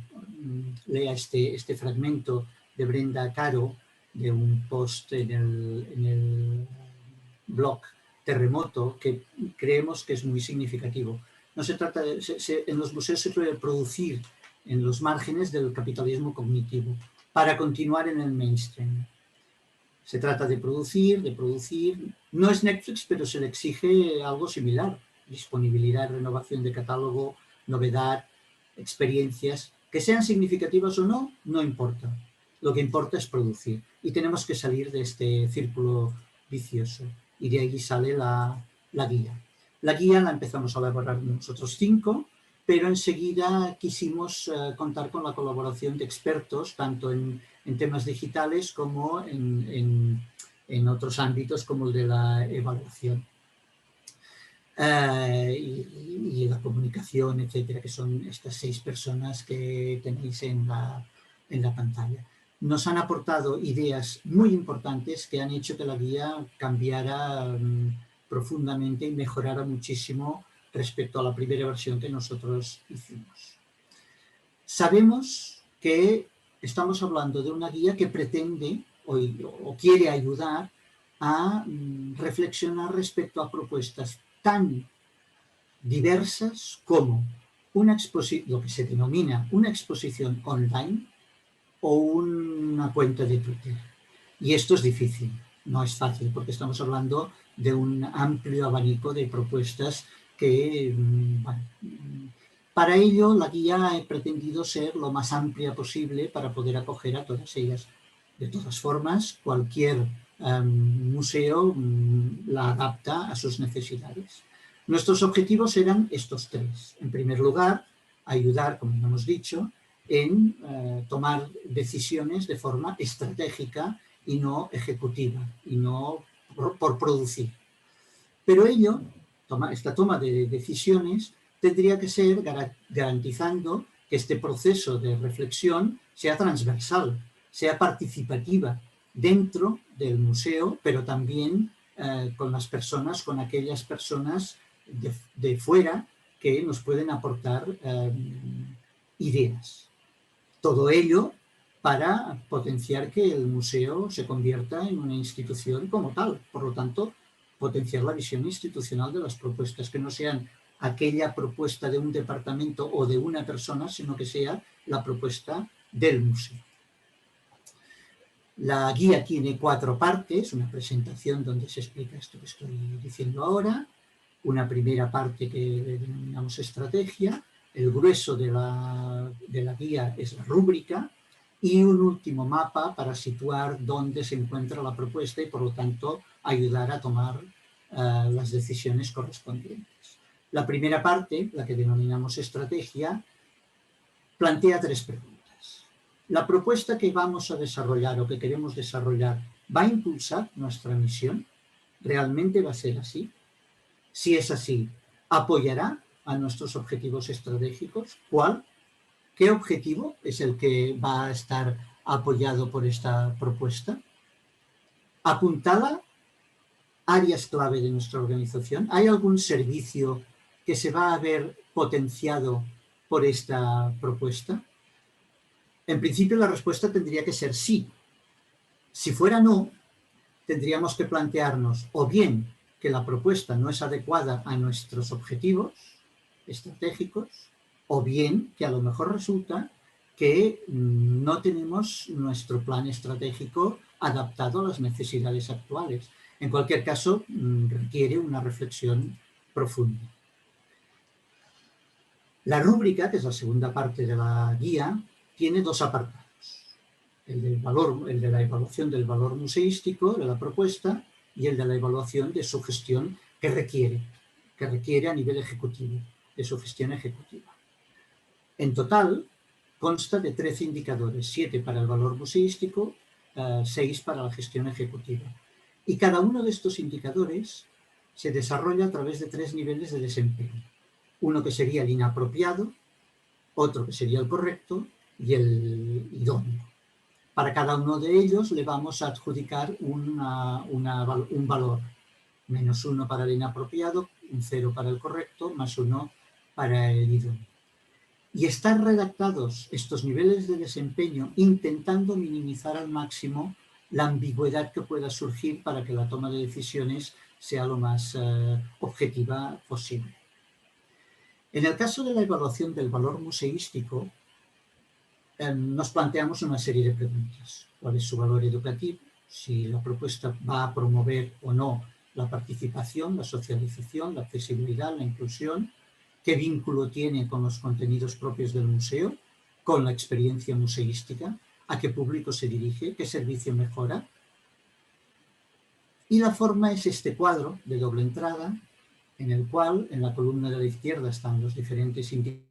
lea este fragmento de Brenda Caro, de un post en el blog Terremoto, que creemos que es muy significativo. No se trata en los museos se suele producir en los márgenes del capitalismo cognitivo para continuar en el mainstream. Se trata de producir. No es Netflix, pero se le exige algo similar. Disponibilidad, renovación de catálogo, novedad, experiencias. Que sean significativas o no, no importa. Lo que importa es producir. Y tenemos que salir de este círculo vicioso. Y de ahí sale la guía. La guía la empezamos a elaborar nosotros 5, pero enseguida quisimos contar con la colaboración de expertos, tanto en temas digitales como en otros ámbitos como el de la evaluación y la comunicación, etcétera, que son estas 6 personas que tenéis en la pantalla. Nos han aportado ideas muy importantes que han hecho que la guía cambiara profundamente y mejorara muchísimo respecto a la primera versión que nosotros hicimos. Sabemos que estamos hablando de una guía que pretende o quiere ayudar a reflexionar respecto a propuestas tan diversas como lo que se denomina una exposición online o una cuenta de Twitter. Y esto es difícil, no es fácil, porque estamos hablando de un amplio abanico de propuestas que, para ello, la guía ha pretendido ser lo más amplia posible para poder acoger a todas ellas. De todas formas, cualquier museo la adapta a sus necesidades. Nuestros objetivos eran estos 3. En primer lugar, ayudar, como hemos dicho, en tomar decisiones de forma estratégica y no ejecutiva, y no por producir. Pero ello, esta toma de decisiones, tendría que ser garantizando que este proceso de reflexión sea transversal, sea participativa dentro del museo, pero también con las personas, con aquellas personas de fuera que nos pueden aportar ideas. Todo ello para potenciar que el museo se convierta en una institución como tal. Por lo tanto, potenciar la visión institucional de las propuestas, que no sean aquella propuesta de un departamento o de una persona, sino que sea la propuesta del museo. La guía tiene 4 partes, una presentación donde se explica esto que estoy diciendo ahora, una primera parte que denominamos estrategia, el grueso de la guía es la rúbrica y un último mapa para situar dónde se encuentra la propuesta y, por lo tanto, ayudar a tomar las decisiones correspondientes. La primera parte, la que denominamos estrategia, plantea 3 preguntas. ¿La propuesta que vamos a desarrollar o que queremos desarrollar va a impulsar nuestra misión? ¿Realmente va a ser así? Si es así, ¿apoyará a nuestros objetivos estratégicos? ¿Cuál? ¿Qué objetivo es el que va a estar apoyado por esta propuesta? ¿Apuntala áreas clave de nuestra organización? ¿Hay algún servicio que se va a ver potenciado por esta propuesta? En principio, la respuesta tendría que ser sí. Si fuera no, tendríamos que plantearnos o bien que la propuesta no es adecuada a nuestros objetivos estratégicos, o bien que a lo mejor resulta que no tenemos nuestro plan estratégico adaptado a las necesidades actuales. En cualquier caso, requiere una reflexión profunda. La rúbrica, que es la segunda parte de la guía, tiene 2 apartados. El de la evaluación del valor museístico de la propuesta y el de la evaluación de su gestión que requiere a nivel ejecutivo, de su gestión ejecutiva. En total, consta de 13 indicadores, 7 para el valor museístico, 6 para la gestión ejecutiva. Y cada uno de estos indicadores se desarrolla a través de 3 niveles de desempeño. Uno que sería el inapropiado, otro que sería el correcto y el idóneo. Para cada uno de ellos le vamos a adjudicar un valor. -1 para el inapropiado, un 0 para el correcto, +1 para el idóneo. Y están redactados estos niveles de desempeño intentando minimizar al máximo la ambigüedad que pueda surgir para que la toma de decisiones sea lo más objetiva posible. En el caso de la evaluación del valor museístico, nos planteamos una serie de preguntas. ¿Cuál es su valor educativo? Si la propuesta va a promover o no la participación, la socialización, la accesibilidad, la inclusión. ¿Qué vínculo tiene con los contenidos propios del museo? ¿Con la experiencia museística? ¿A qué público se dirige? ¿Qué servicio mejora? Y la forma es este cuadro de doble entrada, en el cual en la columna de la izquierda están los diferentes indicadores,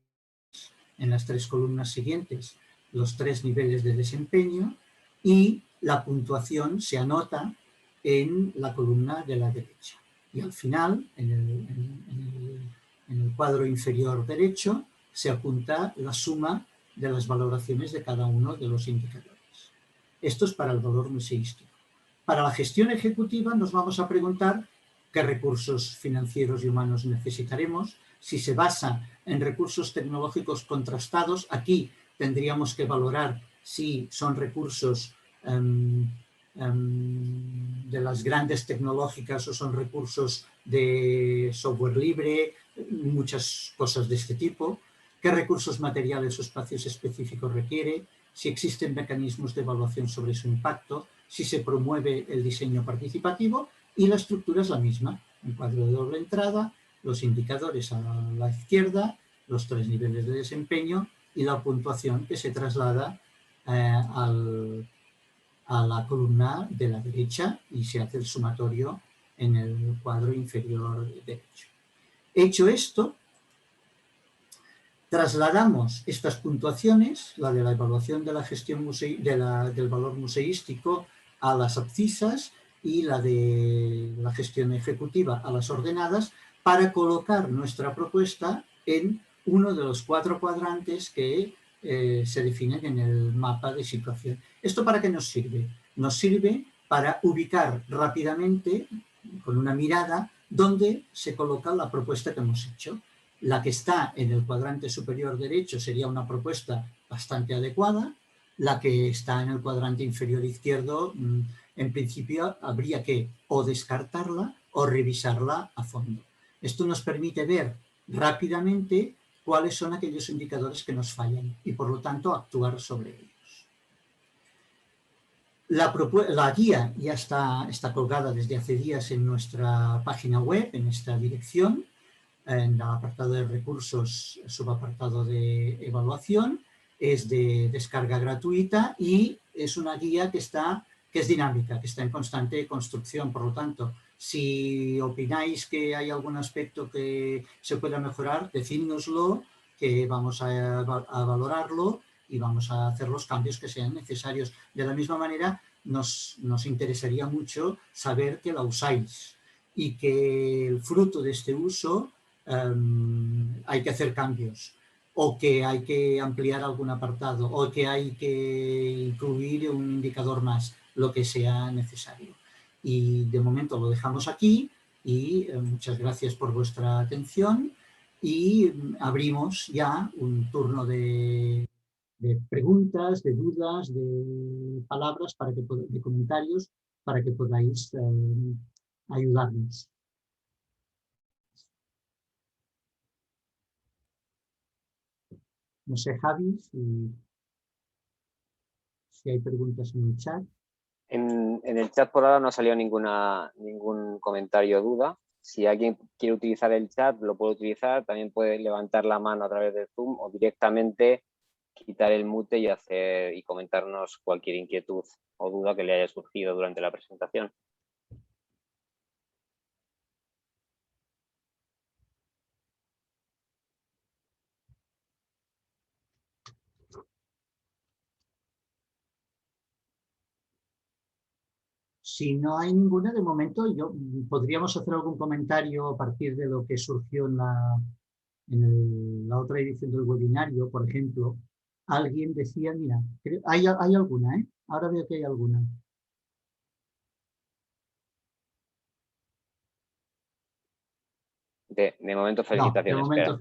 en las 3 columnas siguientes los 3 niveles de desempeño y la puntuación se anota en la columna de la derecha. Y al final, en el cuadro inferior derecho, se apunta la suma de las valoraciones de cada uno de los indicadores. Esto es para el valor museístico. Para la gestión ejecutiva nos vamos a preguntar qué recursos financieros y humanos necesitaremos. Si se basa en recursos tecnológicos contrastados, aquí tendríamos que valorar si son recursos de las grandes tecnológicas o son recursos de software libre, muchas cosas de este tipo, qué recursos materiales o espacios específicos requiere, si existen mecanismos de evaluación sobre su impacto, si se promueve el diseño participativo y la estructura es la misma, un cuadro de doble entrada, los indicadores a la izquierda, los 3 niveles de desempeño y la puntuación que se traslada a la columna de la derecha y se hace el sumatorio en el cuadro inferior derecho. Hecho esto, Trasladamos estas puntuaciones, la de la evaluación de la gestión del valor museístico, a las abscisas y la de la gestión ejecutiva a las ordenadas, para colocar nuestra propuesta en uno de los 4 cuadrantes que se definen en el mapa de situación. ¿Esto para qué nos sirve? Nos sirve para ubicar rápidamente, con una mirada, dónde se coloca la propuesta que hemos hecho. La que está en el cuadrante superior derecho sería una propuesta bastante adecuada. La que está en el cuadrante inferior izquierdo, en principio, habría que o descartarla o revisarla a fondo. Esto nos permite ver rápidamente cuáles son aquellos indicadores que nos fallan y, por lo tanto, actuar sobre ellos. La guía ya está colgada desde hace días en nuestra página web, en esta dirección, en el apartado de recursos, subapartado de evaluación. Es de descarga gratuita y es una guía que es dinámica, que está en constante construcción. Por lo tanto, si opináis que hay algún aspecto que se pueda mejorar, decídnoslo, que vamos a valorarlo y vamos a hacer los cambios que sean necesarios. De la misma manera, nos interesaría mucho saber que la usáis y que el fruto de este uso hay que hacer cambios, o que hay que ampliar algún apartado, o que hay que incluir un indicador más, lo que sea necesario. Y de momento lo dejamos aquí y muchas gracias por vuestra atención y abrimos ya un turno de preguntas, de dudas, de palabras, de comentarios, para que podáis ayudarnos. No sé, Javi, si hay preguntas en el chat. En el chat por ahora no ha salido ningún comentario o duda. Si alguien quiere utilizar el chat, lo puede utilizar. También puede levantar la mano a través de Zoom o directamente quitar el mute y comentarnos cualquier inquietud o duda que le haya surgido durante la presentación. Si no hay ninguna, de momento, podríamos hacer algún comentario a partir de lo que surgió en la otra edición del webinario. Por ejemplo, alguien decía, mira, hay alguna, ¿eh? Ahora veo que hay alguna. De momento, felicitaciones. No, de momento,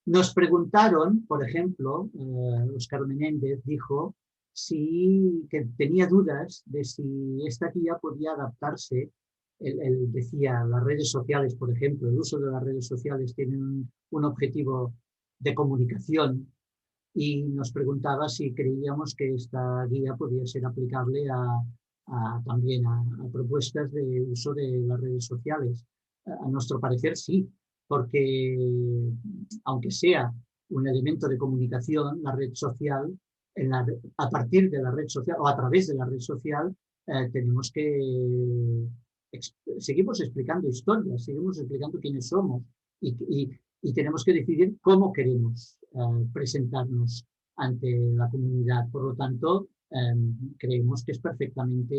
nos preguntaron, por ejemplo, Óscar Menéndez dijo que tenía dudas de si esta guía podía adaptarse. Él decía, las redes sociales, por ejemplo, el uso de las redes sociales tienen un objetivo de comunicación, y nos preguntaba si creíamos que esta guía podía ser aplicable también a propuestas de uso de las redes sociales. A nuestro parecer, sí, porque aunque sea un elemento de comunicación, la red social, a partir de la red social o a través de la red social, tenemos que seguimos explicando historias, seguimos explicando quiénes somos y tenemos que decidir cómo queremos presentarnos ante la comunidad. Por lo tanto, creemos que es perfectamente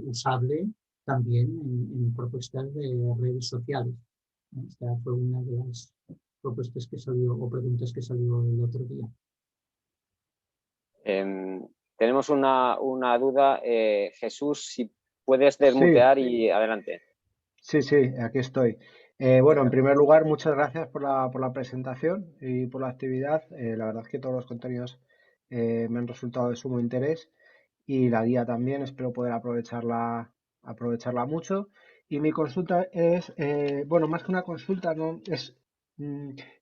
usable también en propuestas de redes sociales. Esta fue una de las propuestas que salió o preguntas que salió el otro día. Tenemos una duda. Jesús, si puedes desmutear y adelante. Sí, aquí estoy. Bueno, en primer lugar, muchas gracias por la presentación y por la actividad. La verdad es que todos los contenidos me han resultado de sumo interés y la guía también. Espero poder aprovecharla mucho. Y mi consulta es, bueno, más que una consulta, ¿no? Es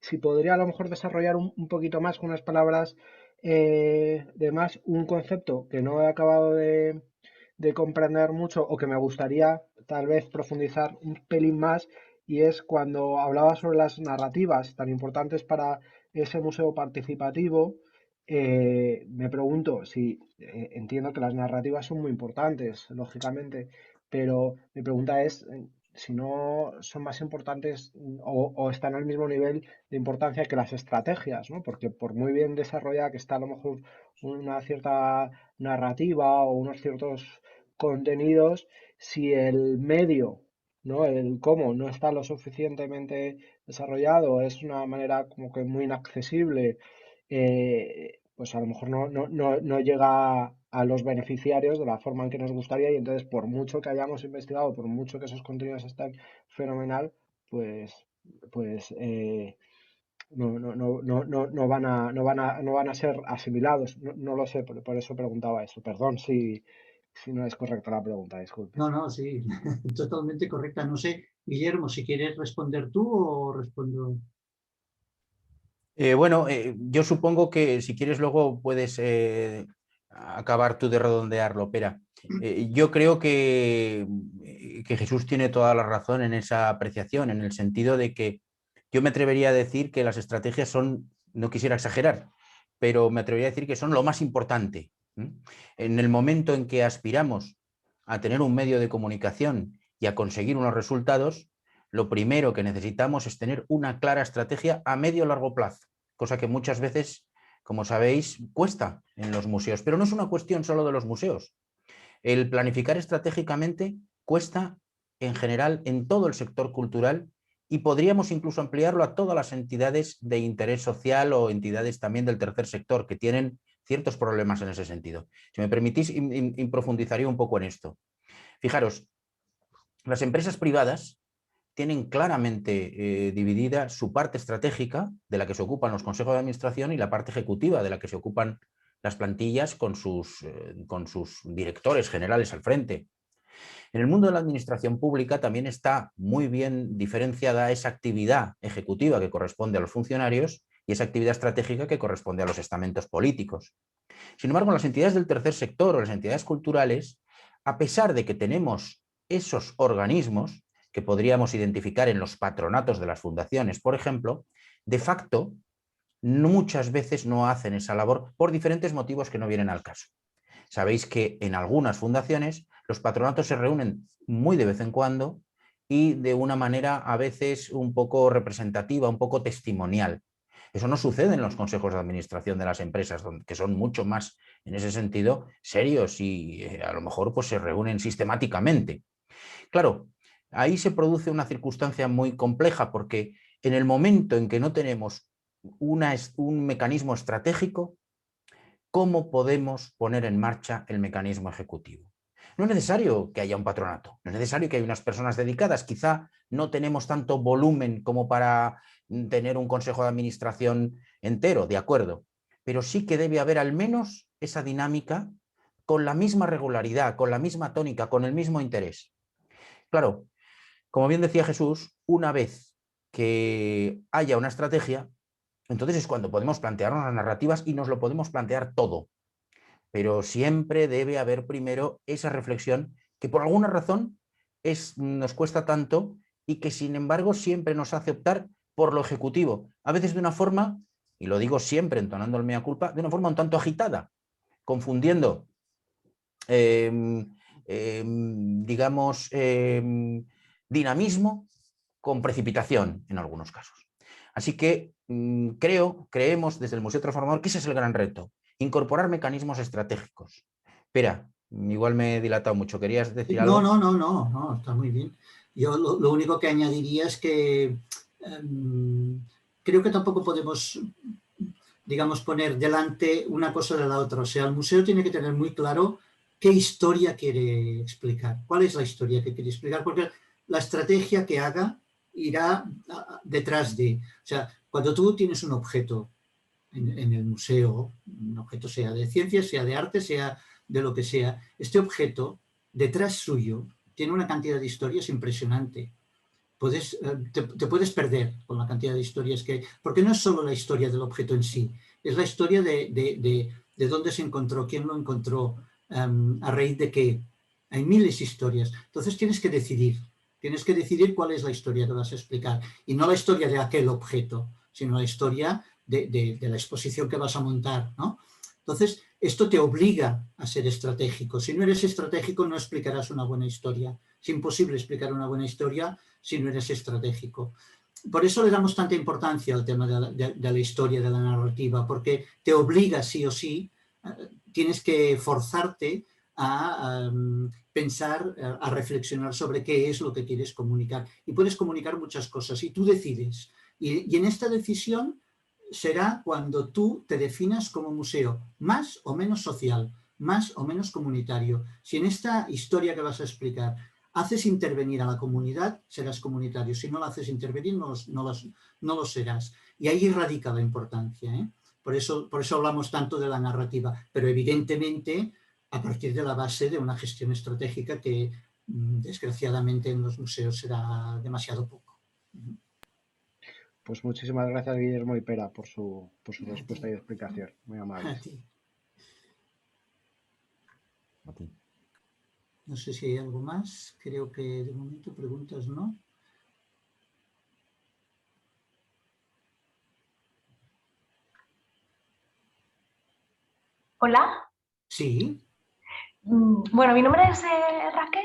si podría a lo mejor desarrollar un poquito más con unas palabras de más un concepto que no he acabado de comprender mucho o que me gustaría tal vez profundizar un pelín más, y es cuando hablaba sobre las narrativas tan importantes para ese museo participativo. Me pregunto si entiendo que las narrativas son muy importantes, lógicamente, pero mi pregunta es si no son más importantes o están al mismo nivel de importancia que las estrategias, ¿no? Porque por muy bien desarrollada que está a lo mejor una cierta narrativa o unos ciertos contenidos, si el medio, ¿no? El cómo no está lo suficientemente desarrollado, es una manera como que muy inaccesible, pues a lo mejor no llega a los beneficiarios de la forma en que nos gustaría, y entonces por mucho que hayamos investigado, por mucho que esos contenidos estén fenomenal, pues, pues no van a ser asimilados. No lo sé, por eso preguntaba eso. Perdón si no es correcta la pregunta, disculpe. No, no, sí, totalmente correcta. No sé, Guillermo, si quieres responder tú o respondo. Bueno, yo supongo que si quieres luego puedes acabar tú de redondearlo, Pera. Yo creo que Jesús tiene toda la razón en esa apreciación, en el sentido de que yo me atrevería a decir que las estrategias son, no quisiera exagerar, pero me atrevería a decir que son lo más importante. En el momento en que aspiramos a tener un medio de comunicación y a conseguir unos resultados, lo primero que necesitamos es tener una clara estrategia a medio o largo plazo, cosa que muchas veces, como sabéis, cuesta en los museos, pero no es una cuestión solo de los museos. El planificar estratégicamente cuesta en general en todo el sector cultural y podríamos incluso ampliarlo a todas las entidades de interés social o entidades también del tercer sector que tienen ciertos problemas en ese sentido. Si me permitís, profundizaría un poco en esto. Fijaros, las empresas privadas tienen claramente dividida su parte estratégica, de la que se ocupan los consejos de administración, y la parte ejecutiva, de la que se ocupan las plantillas con sus directores generales al frente. En el mundo de la administración pública también está muy bien diferenciada esa actividad ejecutiva que corresponde a los funcionarios y esa actividad estratégica que corresponde a los estamentos políticos. Sin embargo, las entidades del tercer sector o las entidades culturales, a pesar de que tenemos esos organismos que podríamos identificar en los patronatos de las fundaciones, por ejemplo, de facto muchas veces no hacen esa labor por diferentes motivos que no vienen al caso. Sabéis que en algunas fundaciones los patronatos se reúnen muy de vez en cuando y de una manera a veces un poco representativa, un poco testimonial. Eso no sucede en los consejos de administración de las empresas, que son mucho más, en ese sentido, serios y a lo mejor pues, se reúnen sistemáticamente. Claro, ahí se produce una circunstancia muy compleja porque en el momento en que no tenemos un mecanismo estratégico, ¿cómo podemos poner en marcha el mecanismo ejecutivo? No es necesario que haya un patronato, no es necesario que haya unas personas dedicadas, quizá no tenemos tanto volumen como para tener un consejo de administración entero, de acuerdo, pero sí que debe haber al menos esa dinámica con la misma regularidad, con la misma tónica, con el mismo interés. Claro, como bien decía Jesús, una vez que haya una estrategia, entonces es cuando podemos plantearnos las narrativas y nos lo podemos plantear todo. Pero siempre debe haber primero esa reflexión que por alguna razón nos cuesta tanto y que sin embargo siempre nos hace optar por lo ejecutivo. A veces de una forma, y lo digo siempre entonando el mea culpa, de una forma un tanto agitada, confundiendo, digamos, dinamismo con precipitación en algunos casos. Así que creemos desde el Museo Transformador que ese es el gran reto, incorporar mecanismos estratégicos. Espera, igual me he dilatado mucho, ¿querías decir algo? No, está muy bien. Yo lo único que añadiría es que creo que tampoco podemos, digamos, poner delante una cosa de la otra. O sea, el museo tiene que tener muy claro qué historia quiere explicar, cuál es la historia que quiere explicar, porque la estrategia que haga irá detrás de. O sea, cuando tú tienes un objeto en el museo, un objeto sea de ciencias, sea de arte, sea de lo que sea, este objeto detrás suyo tiene una cantidad de historias impresionante. Te puedes perder con la cantidad de historias que hay, porque no es solo la historia del objeto en sí, es la historia de dónde se encontró, quién lo encontró, a raíz de qué. Hay miles de historias. Entonces tienes que decidir cuál es la historia que vas a explicar, y no la historia de aquel objeto, sino la historia de la exposición que vas a montar, ¿no? Entonces, esto te obliga a ser estratégico. Si no eres estratégico, no explicarás una buena historia Es imposible explicar una buena historia si no eres estratégico. Por eso le damos tanta importancia al tema de la historia, de la narrativa, porque te obliga sí o sí, tienes que forzarte a pensar, a reflexionar sobre qué es lo que quieres comunicar. Y puedes comunicar muchas cosas y tú decides. Y en esta decisión será cuando tú te definas como museo, más o menos social, más o menos comunitario. Si en esta historia que vas a explicar haces intervenir a la comunidad, serás comunitario. Si no la haces intervenir, no lo serás. Y ahí radica la importancia, ¿eh? Por eso hablamos tanto de la narrativa, pero evidentemente a partir de la base de una gestión estratégica que desgraciadamente en los museos será demasiado poco. Pues muchísimas gracias, Guillermo y Pera, por su respuesta y explicación. Muy amables. A ti. No sé si hay algo más. Creo que de momento preguntas no. Hola. Sí. Bueno, mi nombre es Raquel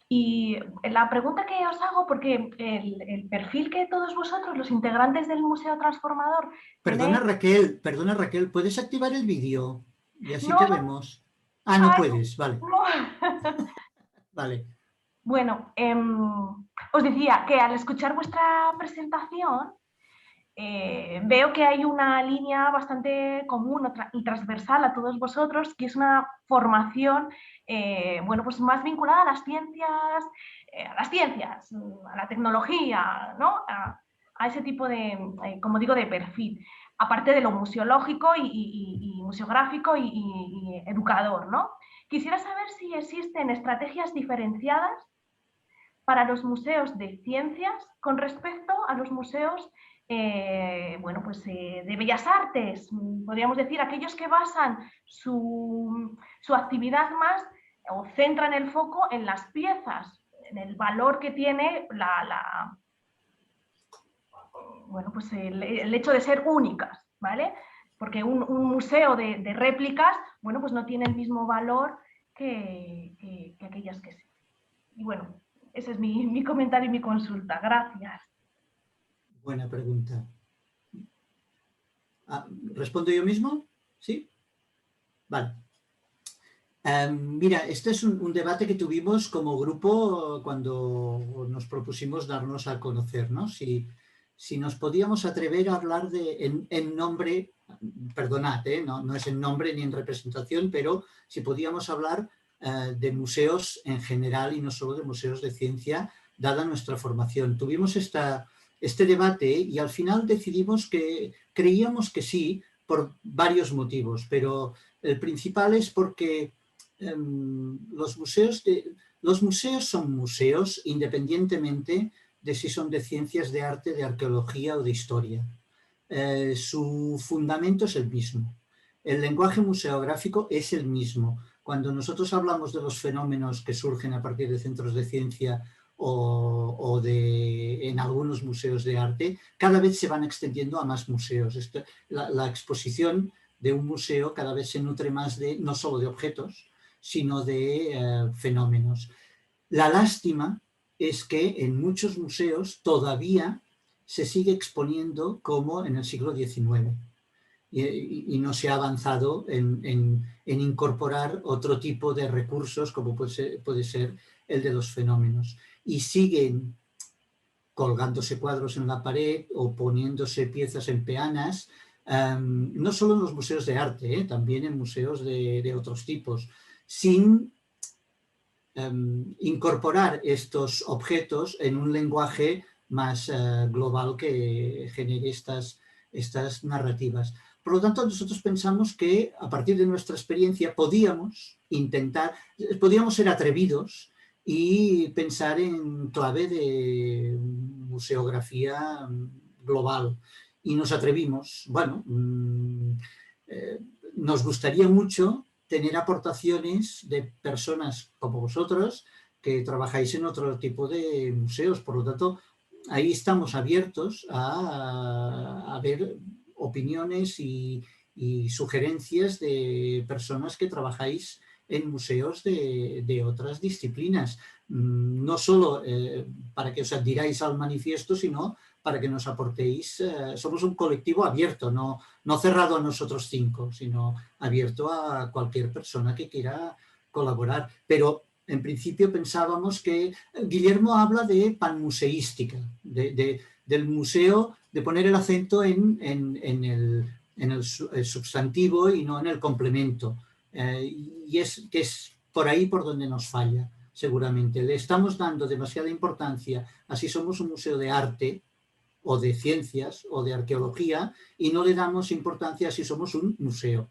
y la pregunta que os hago, porque el perfil que todos vosotros, los integrantes del Museo Transformador... Perdona Raquel, ¿puedes activar el vídeo? Y así No, te vemos. Ah, no puedes, vale. No. Vale. Bueno, os decía que al escuchar vuestra presentación veo que hay una línea bastante común y transversal a todos vosotros, que es una formación bueno, pues más vinculada a las ciencias, a la tecnología, ¿no? A ese tipo de, como digo, de perfil, aparte de lo museológico y museográfico y educador, ¿no? Quisiera saber si existen estrategias diferenciadas para los museos de ciencias con respecto a los museos bueno, pues, de bellas artes, podríamos decir, aquellos que basan su actividad más o centran el foco en las piezas, en el valor que tiene bueno, pues el hecho de ser únicas, ¿vale? Porque un museo de réplicas, bueno, pues no tiene el mismo valor que aquellas que sí. Y bueno, ese es mi comentario y mi consulta. Gracias. Buena pregunta. ¿Respondo yo mismo? ¿Sí? Vale. Mira, este es un debate que tuvimos como grupo cuando nos propusimos darnos a conocer, ¿no? Si nos podíamos atrever a hablar en nombre, perdonad, no es en nombre ni en representación, pero si podíamos hablar de museos en general y no solo de museos de ciencia, dada nuestra formación. Tuvimos este debate y al final decidimos que creíamos que sí, por varios motivos, pero el principal es porque los museos son museos independientemente de si son de ciencias, de arte, de arqueología o de historia. Su fundamento es el mismo. El lenguaje museográfico es el mismo. Cuando nosotros hablamos de los fenómenos que surgen a partir de centros de ciencia o en algunos museos de arte, cada vez se van extendiendo a más museos. La exposición de un museo cada vez se nutre más no solo de objetos, sino de fenómenos. La lástima es que en muchos museos todavía se sigue exponiendo como en el siglo XIX y no se ha avanzado en incorporar otro tipo de recursos como puede ser el de los fenómenos. Y siguen colgándose cuadros en la pared o poniéndose piezas en peanas, no solo en los museos de arte, también en museos de otros tipos, sin incorporar estos objetos en un lenguaje más global que genere estas narrativas. Por lo tanto, nosotros pensamos que a partir de nuestra experiencia podíamos ser atrevidos y pensar en clave de museografía global. Y nos atrevimos. Bueno, nos gustaría mucho tener aportaciones de personas como vosotros que trabajáis en otro tipo de museos. Por lo tanto, ahí estamos abiertos a ver opiniones y sugerencias de personas que trabajáis en museos de otras disciplinas. no solo para que os adhiráis al manifiesto, sino para que nos aportéis. Somos un colectivo abierto, no cerrado a nosotros 5, sino abierto a cualquier persona que quiera colaborar. Pero en principio pensábamos que Guillermo habla de panmuseística, del museo, de poner el acento en el sustantivo y no en el complemento. Y es por ahí por donde nos falla, seguramente. Le estamos dando demasiada importancia a si somos un museo de arte o de ciencias o de arqueología y no le damos importancia a si somos un museo.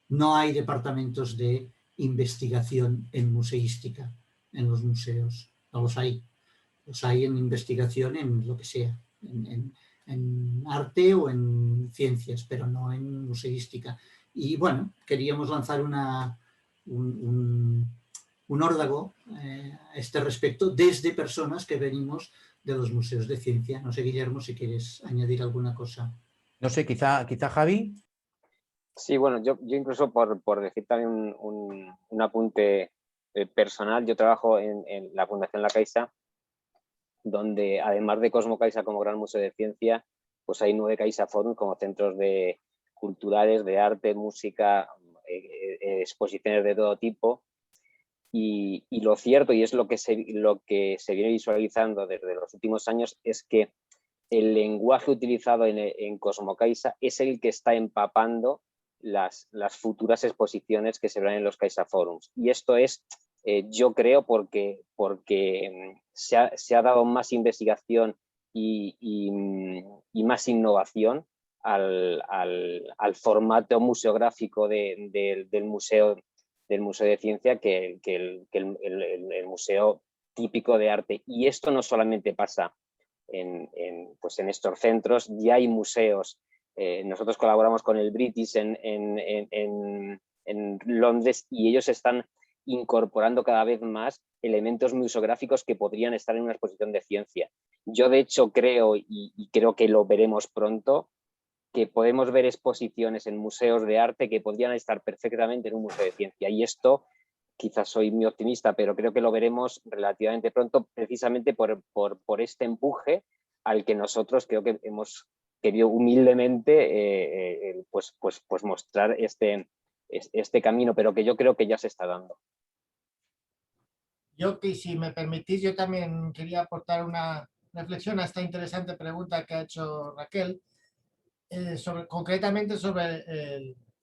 No hay departamentos de investigación en museística en los museos, no los hay. Los hay en investigación en lo que sea, en arte o en ciencias, pero no en museística. Y bueno, queríamos lanzar un órdago a este respecto desde personas que venimos de los museos de ciencia. No sé, Guillermo, si quieres añadir alguna cosa. No sé, quizá Javi. Sí, bueno, yo incluso por decir también un apunte personal, yo trabajo en la Fundación La Caixa, donde además de Cosmo Caixa como gran museo de ciencia, pues hay 9 Caixa Forum como centros culturales de arte, música, exposiciones de todo tipo. Y lo cierto, y es lo que se viene visualizando desde los últimos años, es que el lenguaje utilizado en Cosmo Caixa es el que está empapando las futuras exposiciones que se verán en los Caixa Forums. Y esto es, yo creo, porque se ha dado más investigación y más innovación al formato museográfico del museo de ciencia que el museo típico de arte. Y esto no solamente pasa en estos centros, ya hay museos. Nosotros colaboramos con el British en Londres y ellos están incorporando cada vez más elementos museográficos que podrían estar en una exposición de ciencia. Yo de hecho creo, y creo que lo veremos pronto, que podemos ver exposiciones en museos de arte que podrían estar perfectamente en un museo de ciencia. Y esto, quizás soy muy optimista, pero creo que lo veremos relativamente pronto, precisamente por este empuje al que nosotros creo que hemos querido humildemente pues mostrar este camino, pero que yo creo que ya se está dando. Yo, que si me permitís, yo también quería aportar una reflexión a esta interesante pregunta que ha hecho Raquel, concretamente sobre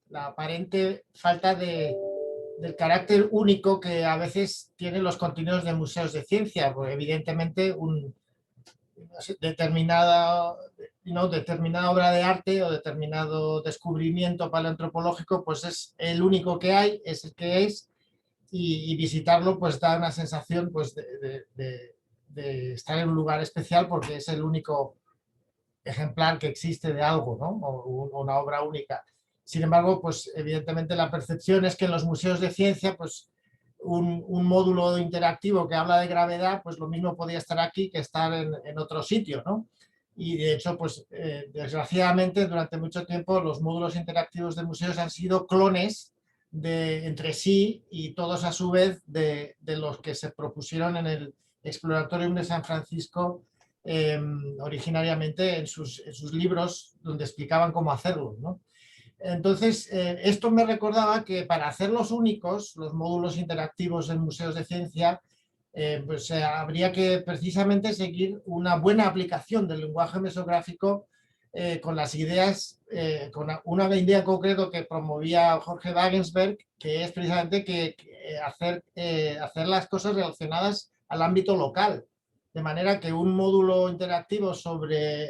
la aparente falta del carácter único que a veces tienen los contenidos de museos de ciencia, porque evidentemente determinada obra de arte o determinado descubrimiento paleoantropológico pues es el único que hay, es el que es, y visitarlo pues da una sensación pues de estar en un lugar especial porque es el único ejemplar que existe de algo, ¿no? O una obra única. Sin embargo, pues evidentemente la percepción es que en los museos de ciencia, pues un módulo interactivo que habla de gravedad, pues lo mismo podría estar aquí que estar en otro sitio, ¿no? Y de hecho, pues desgraciadamente durante mucho tiempo los módulos interactivos de museos han sido clones entre sí y todos a su vez de los que se propusieron en el Exploratorium de San Francisco originariamente en sus libros donde explicaban cómo hacerlo, ¿no? Entonces, esto me recordaba que para hacerlos únicos, los módulos interactivos en museos de ciencia, pues habría que precisamente seguir una buena aplicación del lenguaje mesográfico con las ideas, con una idea en concreto que promovía Jorge Wagensberg, que es precisamente que hacer las cosas relacionadas al ámbito local. De manera que un módulo interactivo sobre,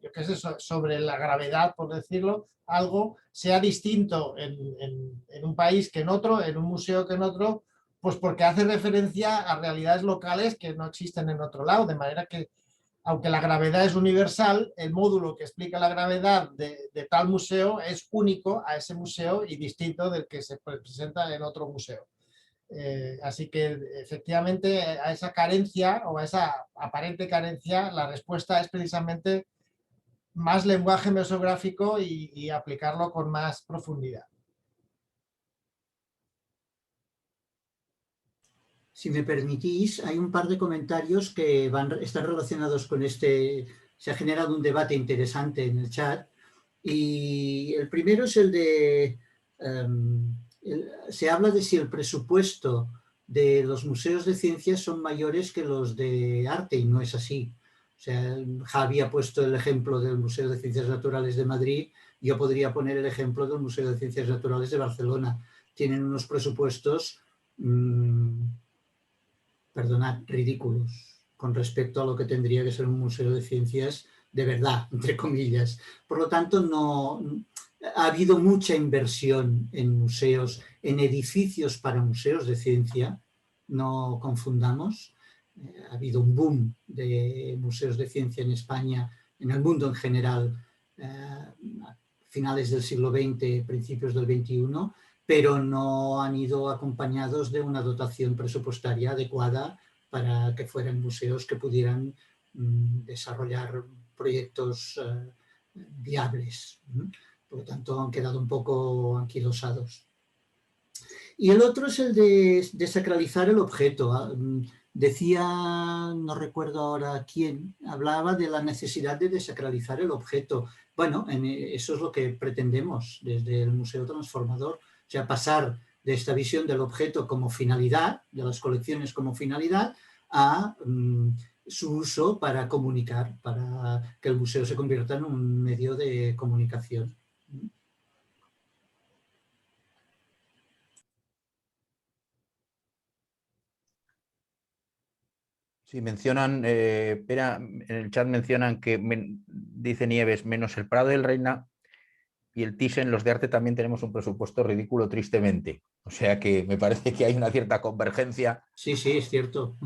yo qué sé, sobre la gravedad, por decirlo, algo sea distinto en un país que en otro, en un museo que en otro, pues porque hace referencia a realidades locales que no existen en otro lado. De manera que, aunque la gravedad es universal, el módulo que explica la gravedad de tal museo es único a ese museo y distinto del que se presenta en otro museo. Así que efectivamente a esa carencia o a esa aparente carencia la respuesta es precisamente más lenguaje mesográfico y aplicarlo con más profundidad. Si me permitís, hay un par de comentarios que están relacionados con este. Se ha generado un debate interesante en el chat. Y el primero es el de. Se habla de si el presupuesto de los museos de ciencias son mayores que los de arte, y no es así. O sea, Javi ha puesto el ejemplo del Museo de Ciencias Naturales de Madrid. Yo podría poner el ejemplo del Museo de Ciencias Naturales de Barcelona. Tienen unos presupuestos. Perdonad, ridículos con respecto a lo que tendría que ser un museo de ciencias de verdad, entre comillas. Por lo tanto, no ha habido mucha inversión en museos, en edificios para museos de ciencia, no confundamos. Ha habido un boom de museos de ciencia en España, en el mundo en general, a finales del siglo XX, principios del XXI, pero no han ido acompañados de una dotación presupuestaria adecuada para que fueran museos que pudieran desarrollar proyectos viables. Por lo tanto, han quedado un poco anquilosados. Y el otro es el de desacralizar el objeto. Decía, no recuerdo ahora quién, hablaba de la necesidad de desacralizar el objeto. Bueno, eso es lo que pretendemos desde el Museo Transformador. O sea, pasar de esta visión del objeto como finalidad, de las colecciones como finalidad, a su uso para comunicar, para que el museo se convierta en un medio de comunicación. Sí, mencionan, Pera, en el chat mencionan que, dice Nieves, menos el Prado del Reina y el Thyssen, los de arte también tenemos un presupuesto ridículo, tristemente. O sea que me parece que hay una cierta convergencia. Sí, es cierto.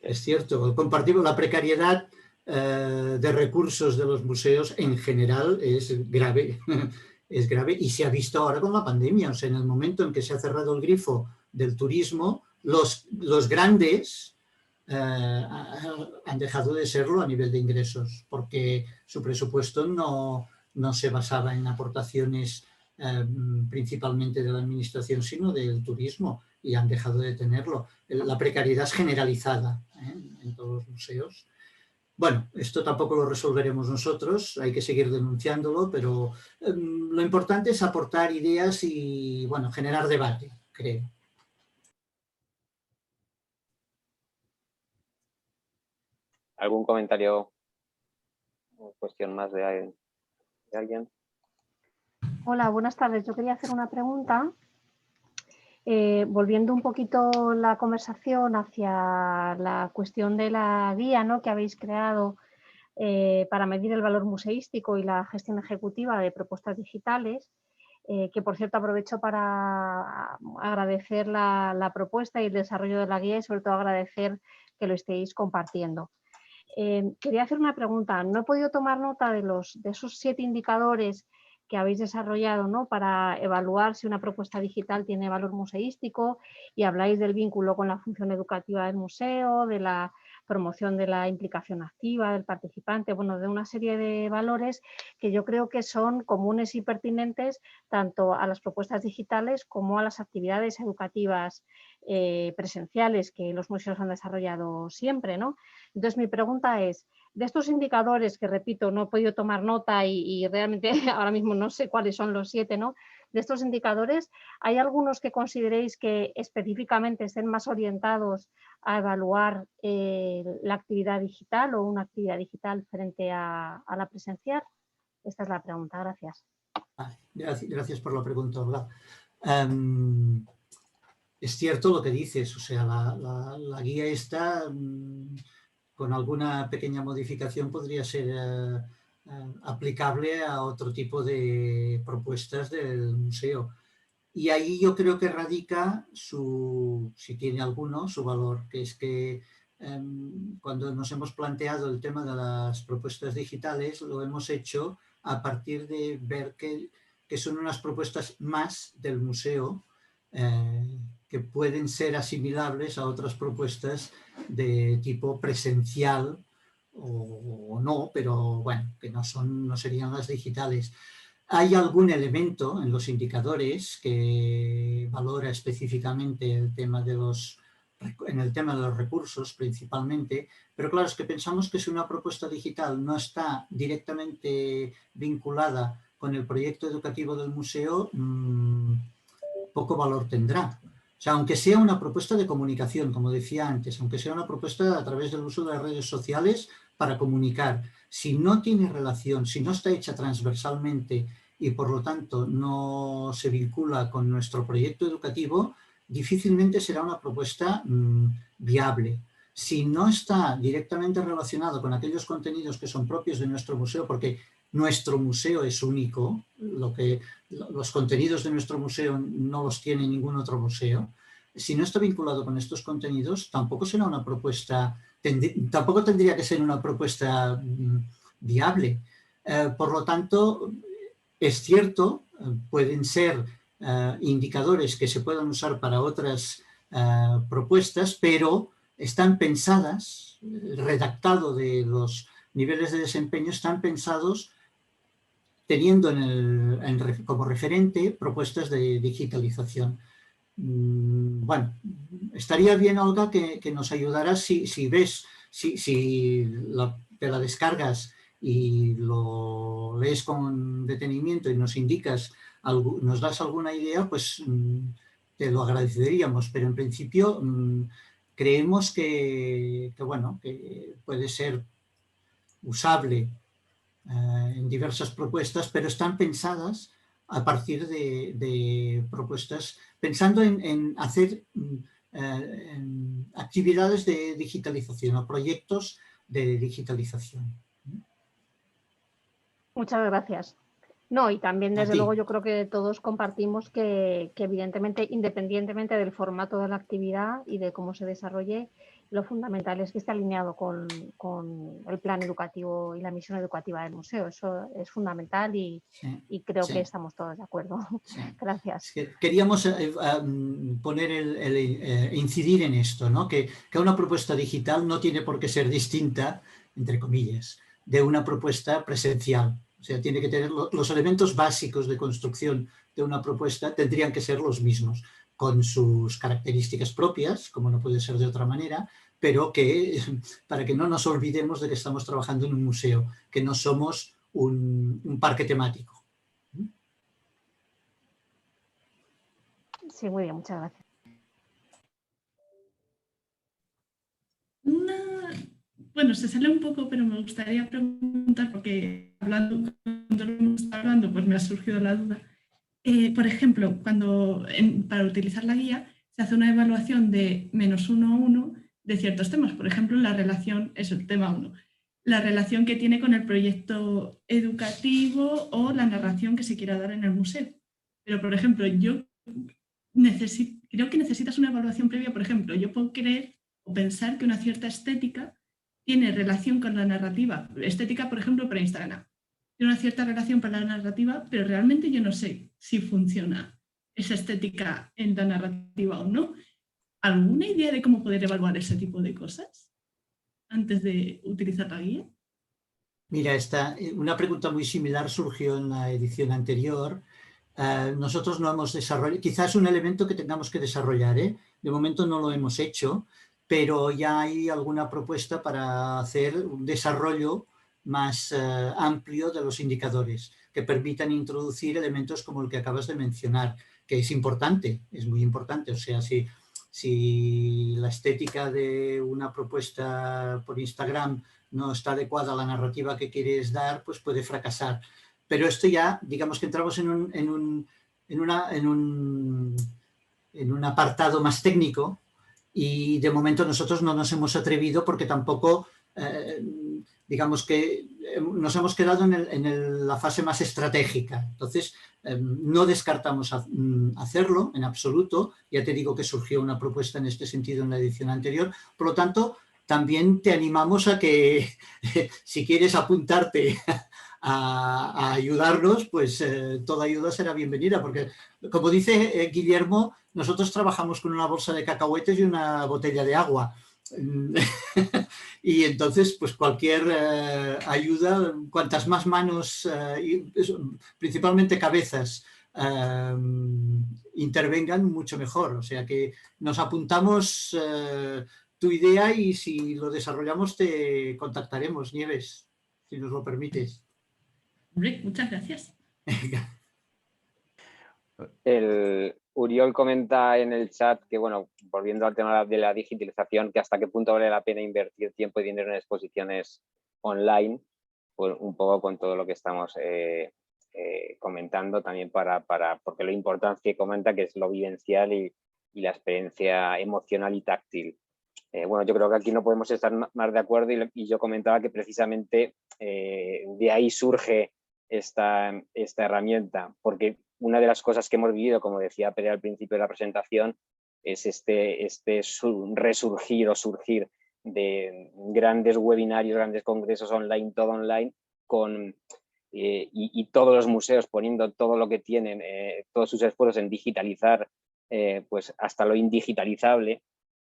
Es cierto. Compartimos la precariedad de recursos de los museos en general, es grave. Es grave y se ha visto ahora con la pandemia. O sea, en el momento en que se ha cerrado el grifo del turismo, los grandes han dejado de serlo a nivel de ingresos, porque su presupuesto no se basaba en aportaciones principalmente de la administración, sino del turismo, y han dejado de tenerlo. La precariedad es generalizada en todos los museos. Bueno, esto tampoco lo resolveremos nosotros, hay que seguir denunciándolo, pero lo importante es aportar ideas y, bueno, generar debate, creo. ¿Algún comentario o cuestión más de alguien? Hola, buenas tardes. Yo quería hacer una pregunta. Volviendo un poquito la conversación hacia la cuestión de la guía, ¿no?, que habéis creado para medir el valor museístico y la gestión ejecutiva de propuestas digitales, que por cierto aprovecho para agradecer la propuesta y el desarrollo de la guía y sobre todo agradecer que lo estéis compartiendo. Quería hacer una pregunta. No he podido tomar nota de esos 7 indicadores que habéis desarrollado, ¿no?, para evaluar si una propuesta digital tiene valor museístico, y habláis del vínculo con la función educativa del museo, de la promoción de la implicación activa del participante, bueno, de una serie de valores que yo creo que son comunes y pertinentes tanto a las propuestas digitales como a las actividades educativas presenciales que los museos han desarrollado siempre, ¿no? Entonces mi pregunta es, de estos indicadores, que repito, no he podido tomar nota y realmente ahora mismo no sé cuáles son los 7, ¿no? De estos indicadores, ¿hay algunos que consideréis que específicamente estén más orientados a evaluar la actividad digital o una actividad digital frente a la presencial? Esta es la pregunta. Gracias. Gracias por la pregunta, Olga. Es cierto lo que dices, o sea, la guía esta, con alguna pequeña modificación, podría ser aplicable a otro tipo de propuestas del museo. Y ahí yo creo que radica, si tiene alguno, su valor, que es que cuando nos hemos planteado el tema de las propuestas digitales, lo hemos hecho a partir de ver que son unas propuestas más del museo, que pueden ser asimilables a otras propuestas de tipo presencial o no, pero bueno, que no serían las digitales. Hay algún elemento en los indicadores que valora específicamente el tema de los en el tema de los recursos principalmente, pero claro, es que pensamos que si una propuesta digital no está directamente vinculada con el proyecto educativo del museo, poco valor tendrá. O sea, aunque sea una propuesta de comunicación, como decía antes, aunque sea una propuesta a través del uso de las redes sociales para comunicar, si no tiene relación, si no está hecha transversalmente y por lo tanto no se vincula con nuestro proyecto educativo, difícilmente será una propuesta viable. Si no está directamente relacionado con aquellos contenidos que son propios de nuestro museo, porque nuestro museo es único, los contenidos de nuestro museo no los tiene ningún otro museo, si no está vinculado con estos contenidos, tampoco será una propuesta, tampoco tendría que ser una propuesta viable. Por lo tanto, es cierto, pueden ser indicadores que se puedan usar para otras propuestas, pero están pensadas, el redactado de los niveles de desempeño están pensados teniendo como referente propuestas de digitalización. Bueno, estaría bien, Olga, que nos ayudaras si te la descargas y lo lees con detenimiento y nos indicas, nos das alguna idea, pues te lo agradeceríamos, pero en principio creemos que puede ser usable en diversas propuestas, pero están pensadas a partir de propuestas, pensando en hacer actividades de digitalización o proyectos de digitalización. Muchas gracias. No, y también, desde luego, yo creo que todos compartimos que evidentemente, independientemente del formato de la actividad y de cómo se desarrolle, lo fundamental es que esté alineado con el plan educativo y la misión educativa del museo. Eso es fundamental y creo que estamos todos de acuerdo. Sí. Gracias. Es que queríamos incidir en esto, ¿no? Que una propuesta digital no tiene por qué ser distinta, entre comillas, de una propuesta presencial. O sea, tiene que tener los elementos básicos de construcción de una propuesta, tendrían que ser los mismos, con sus características propias, como no puede ser de otra manera, pero para que no nos olvidemos de que estamos trabajando en un museo, que no somos un parque temático. Sí, muy bien, muchas gracias. Bueno, se sale un poco, pero me gustaría preguntar, porque cuando lo estaba hablando, pues me ha surgido la duda. Por ejemplo, para utilizar la guía se hace una evaluación de -1 a 1 de ciertos temas. Por ejemplo, la relación, es el tema 1, la relación que tiene con el proyecto educativo o la narración que se quiera dar en el museo. Pero, por ejemplo, yo creo que necesitas una evaluación previa. Por ejemplo, yo puedo creer o pensar que una cierta estética tiene relación con la narrativa. Estética, por ejemplo, para Instagram. Tiene una cierta relación con la narrativa, pero realmente yo no sé si funciona esa estética en la narrativa o no. ¿Alguna idea de cómo poder evaluar ese tipo de cosas antes de utilizar la guía? Mira, una pregunta muy similar surgió en la edición anterior. Nosotros no hemos desarrollado, quizás un elemento que tengamos que desarrollar, de momento no lo hemos hecho, pero ya hay alguna propuesta para hacer un desarrollo más amplio de los indicadores, que permitan introducir elementos como el que acabas de mencionar, que es importante, es muy importante. O sea, si la estética de una propuesta por Instagram no está adecuada a la narrativa que quieres dar, pues puede fracasar. Pero esto ya, digamos que entramos en un apartado más técnico, y de momento nosotros no nos hemos atrevido porque tampoco, digamos que nos hemos quedado en la fase más estratégica. Entonces, no descartamos hacerlo en absoluto. Ya te digo que surgió una propuesta en este sentido en la edición anterior. Por lo tanto, también te animamos a que si quieres apuntarte a ayudarnos, pues toda ayuda será bienvenida, porque como dice Guillermo, nosotros trabajamos con una bolsa de cacahuetes y una botella de agua. Y entonces, pues cualquier ayuda, cuantas más manos, principalmente cabezas, intervengan mucho mejor. O sea que nos apuntamos tu idea y si lo desarrollamos te contactaremos, Nieves, si nos lo permites. Hombre, muchas gracias. El Uriol comenta en el chat que, bueno, volviendo al tema de la digitalización, que hasta qué punto vale la pena invertir tiempo y dinero en exposiciones online, pues un poco con todo lo que estamos comentando también porque la importancia que comenta que es lo vivencial y la experiencia emocional y táctil. Bueno, yo creo que aquí no podemos estar más de acuerdo y yo comentaba que precisamente de ahí surge esta herramienta, porque una de las cosas que hemos vivido, como decía Pere al principio de la presentación, es este resurgir o surgir de grandes webinarios, grandes congresos online, todo online, y todos los museos poniendo todo lo que tienen, todos sus esfuerzos en digitalizar, pues hasta lo indigitalizable.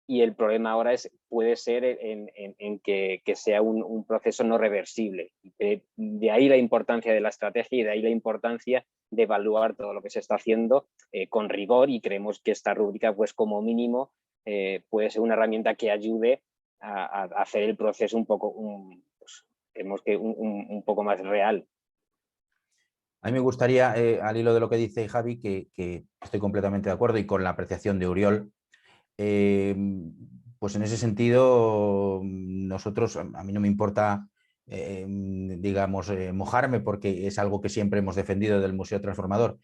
Y el problema ahora puede ser en que sea un proceso no reversible. De ahí la importancia de la estrategia y de ahí la importancia de evaluar todo lo que se está haciendo con rigor, y creemos que esta rúbrica, pues como mínimo, puede ser una herramienta que ayude a hacer el proceso un poco, creemos que un poco más real. A mí me gustaría, al hilo de lo que dice Javi, que estoy completamente de acuerdo y con la apreciación de Uriol, pues en ese sentido nosotros, a mí no me importa digamos mojarme, porque es algo que siempre hemos defendido del Museo Transformador.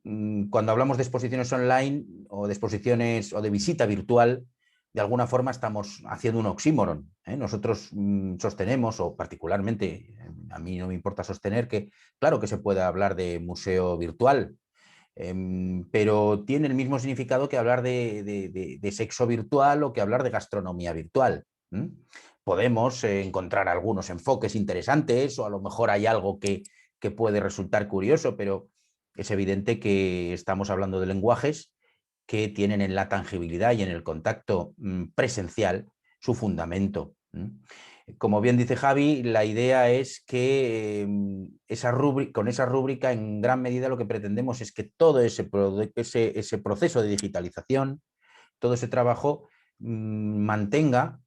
Cuando hablamos de exposiciones online o de exposiciones o de visita virtual, de alguna forma estamos haciendo un oxímoron, ¿eh? Nosotros sostenemos, o particularmente a mí no me importa sostener, que claro que se puede hablar de museo virtual, pero tiene el mismo significado que hablar de sexo virtual o que hablar de gastronomía virtual. Podemos encontrar algunos enfoques interesantes, o a lo mejor hay algo que puede resultar curioso, pero es evidente que estamos hablando de lenguajes que tienen en la tangibilidad y en el contacto presencial su fundamento. Como bien dice Javi, la idea es que con esa rúbrica en gran medida lo que pretendemos es que todo ese proceso de digitalización, todo ese trabajo mantenga,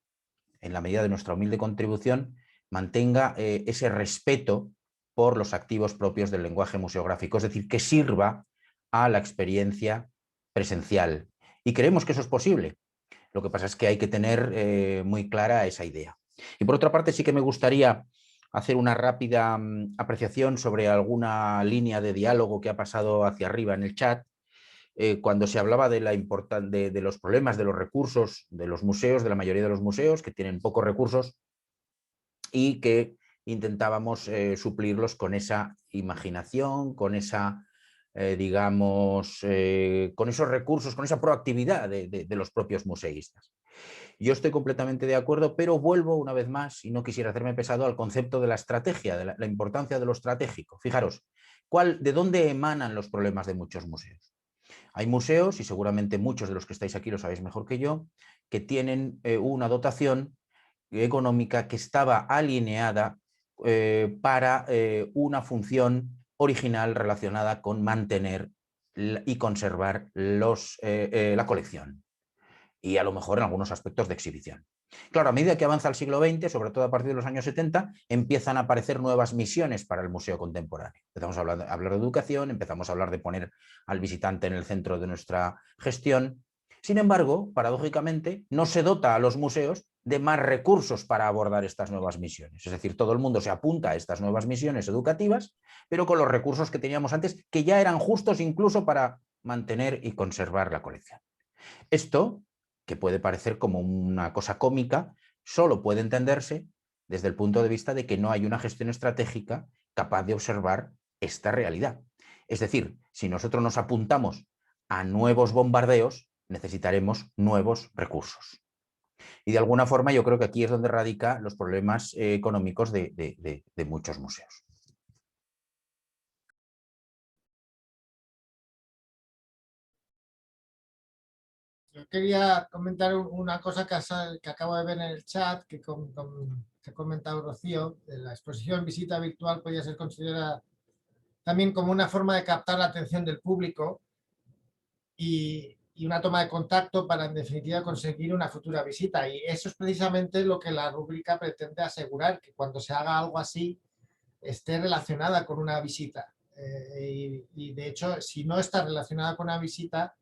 en la medida de nuestra humilde contribución, mantenga ese respeto por los activos propios del lenguaje museográfico, es decir, que sirva a la experiencia presencial. Y creemos que eso es posible. Lo que pasa es que hay que tener muy clara esa idea. Y por otra parte, sí que me gustaría hacer una rápida apreciación sobre alguna línea de diálogo que ha pasado hacia arriba en el chat, cuando se hablaba de los problemas de los recursos de los museos, de la mayoría de los museos, que tienen pocos recursos y que intentábamos suplirlos con esa imaginación, con esa, digamos, con esos recursos, con esa proactividad de los propios museístas. Yo estoy completamente de acuerdo, pero vuelvo una vez más, y no quisiera hacerme pesado, al concepto de la estrategia, de la importancia de lo estratégico. Fijaros, ¿de dónde emanan los problemas de muchos museos? Hay museos, y seguramente muchos de los que estáis aquí lo sabéis mejor que yo, que tienen una dotación económica que estaba alineada para una función original relacionada con mantener y conservar la colección, y a lo mejor en algunos aspectos de exhibición. Claro, a medida que avanza el siglo XX, sobre todo a partir de los años 70, empiezan a aparecer nuevas misiones para el museo contemporáneo. Empezamos a hablar de educación, empezamos a hablar de poner al visitante en el centro de nuestra gestión. Sin embargo, paradójicamente, no se dota a los museos de más recursos para abordar estas nuevas misiones. Es decir, todo el mundo se apunta a estas nuevas misiones educativas, pero con los recursos que teníamos antes, que ya eran justos incluso para mantener y conservar la colección. Esto, que puede parecer como una cosa cómica, solo puede entenderse desde el punto de vista de que no hay una gestión estratégica capaz de observar esta realidad. Es decir, si nosotros nos apuntamos a nuevos bombardeos, necesitaremos nuevos recursos. Y de alguna forma yo creo que aquí es donde radican los problemas económicos de muchos museos. Yo quería comentar una cosa que acabo de ver en el chat, que ha comentado Rocío, de la exposición visita virtual podría ser considerada también como una forma de captar la atención del público y una toma de contacto para, en definitiva, conseguir una futura visita. Y eso es precisamente lo que la rúbrica pretende asegurar, que cuando se haga algo así esté relacionada con una visita. Y de hecho, si no está relacionada con una visita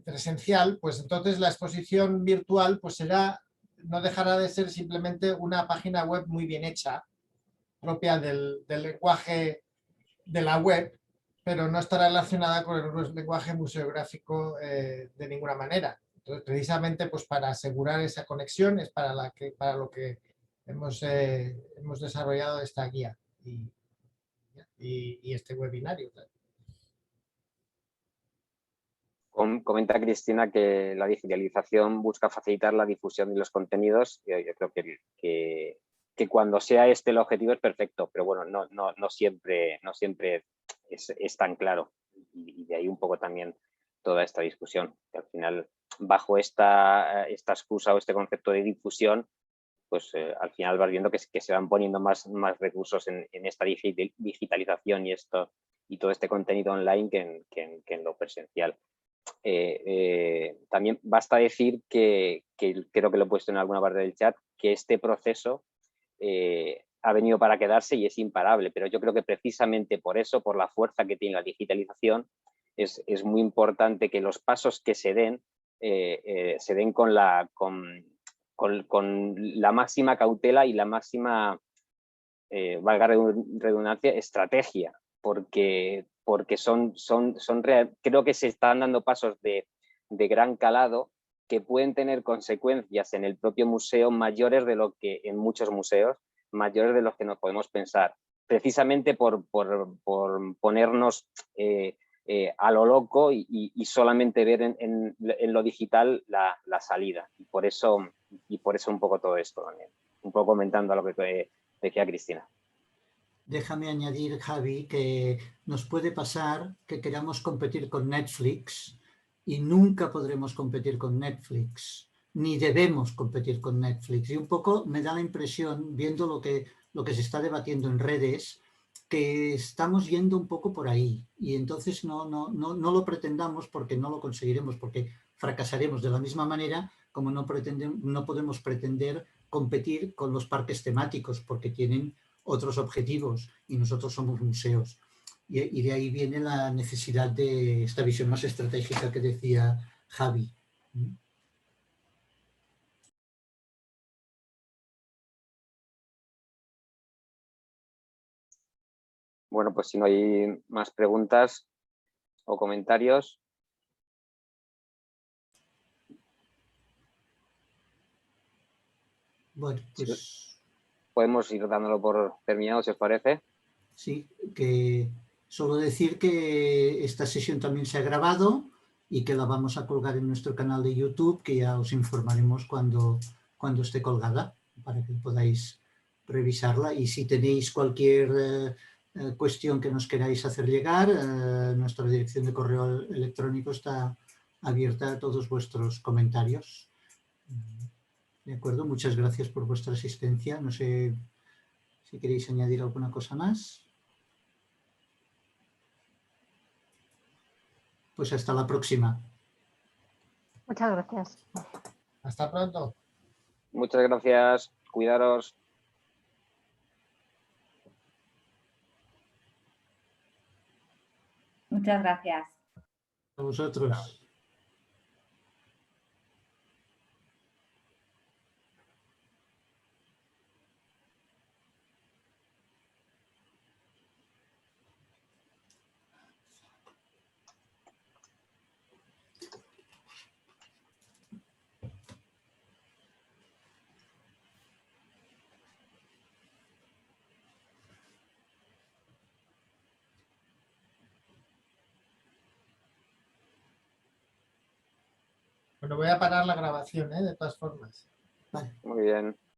presencial, pues entonces la exposición virtual pues no dejará de ser simplemente una página web muy bien hecha, propia del lenguaje de la web, pero no estará relacionada con el lenguaje museográfico de ninguna manera. Entonces, precisamente pues para asegurar esa conexión es para lo que hemos desarrollado esta guía y este webinario. Comenta Cristina que la digitalización busca facilitar la difusión de los contenidos. Yo creo que cuando sea este el objetivo es perfecto, pero bueno, no siempre es tan claro. Y de ahí un poco también toda esta discusión, que al final, bajo esta excusa o este concepto de difusión, pues al final vas viendo que se van poniendo más recursos en esta digitalización y todo este contenido online que en lo presencial. También basta decir que creo que lo he puesto en alguna parte del chat, que este proceso ha venido para quedarse y es imparable, pero yo creo que precisamente por eso, por la fuerza que tiene la digitalización, es muy importante que los pasos que se den con la máxima cautela y la máxima, valga redundancia, estrategia, porque creo que se están dando pasos de gran calado que pueden tener consecuencias en el propio museo mayores de lo que en muchos museos, mayores de los que nos podemos pensar, precisamente por ponernos a lo loco y solamente ver en lo digital la salida. Y por eso un poco todo esto también, un poco comentando a lo que decía Cristina. Déjame añadir, Javi, que nos puede pasar que queramos competir con Netflix y nunca podremos competir con Netflix, ni debemos competir con Netflix. Y un poco me da la impresión, viendo lo que se está debatiendo en redes, que estamos yendo un poco por ahí. Y entonces no lo pretendamos porque no lo conseguiremos, porque fracasaremos de la misma manera como no podemos pretender competir con los parques temáticos, porque tienen otros objetivos y nosotros somos museos. Y de ahí viene la necesidad de esta visión más estratégica que decía Javi. Bueno, pues si no hay más preguntas o comentarios. Bueno, pues podemos ir dándolo por terminado, si os parece. Sí, que solo decir que esta sesión también se ha grabado y que la vamos a colgar en nuestro canal de YouTube, que ya os informaremos cuando esté colgada, para que podáis revisarla. Y si tenéis cualquier cuestión que nos queráis hacer llegar, nuestra dirección de correo electrónico está abierta a todos vuestros comentarios. De acuerdo, muchas gracias por vuestra asistencia. No sé si queréis añadir alguna cosa más. Pues hasta la próxima. Muchas gracias. Hasta pronto. Muchas gracias. Cuidaros. Muchas gracias. A vosotros. Bueno, voy a parar la grabación, de todas formas. Vale. Muy bien.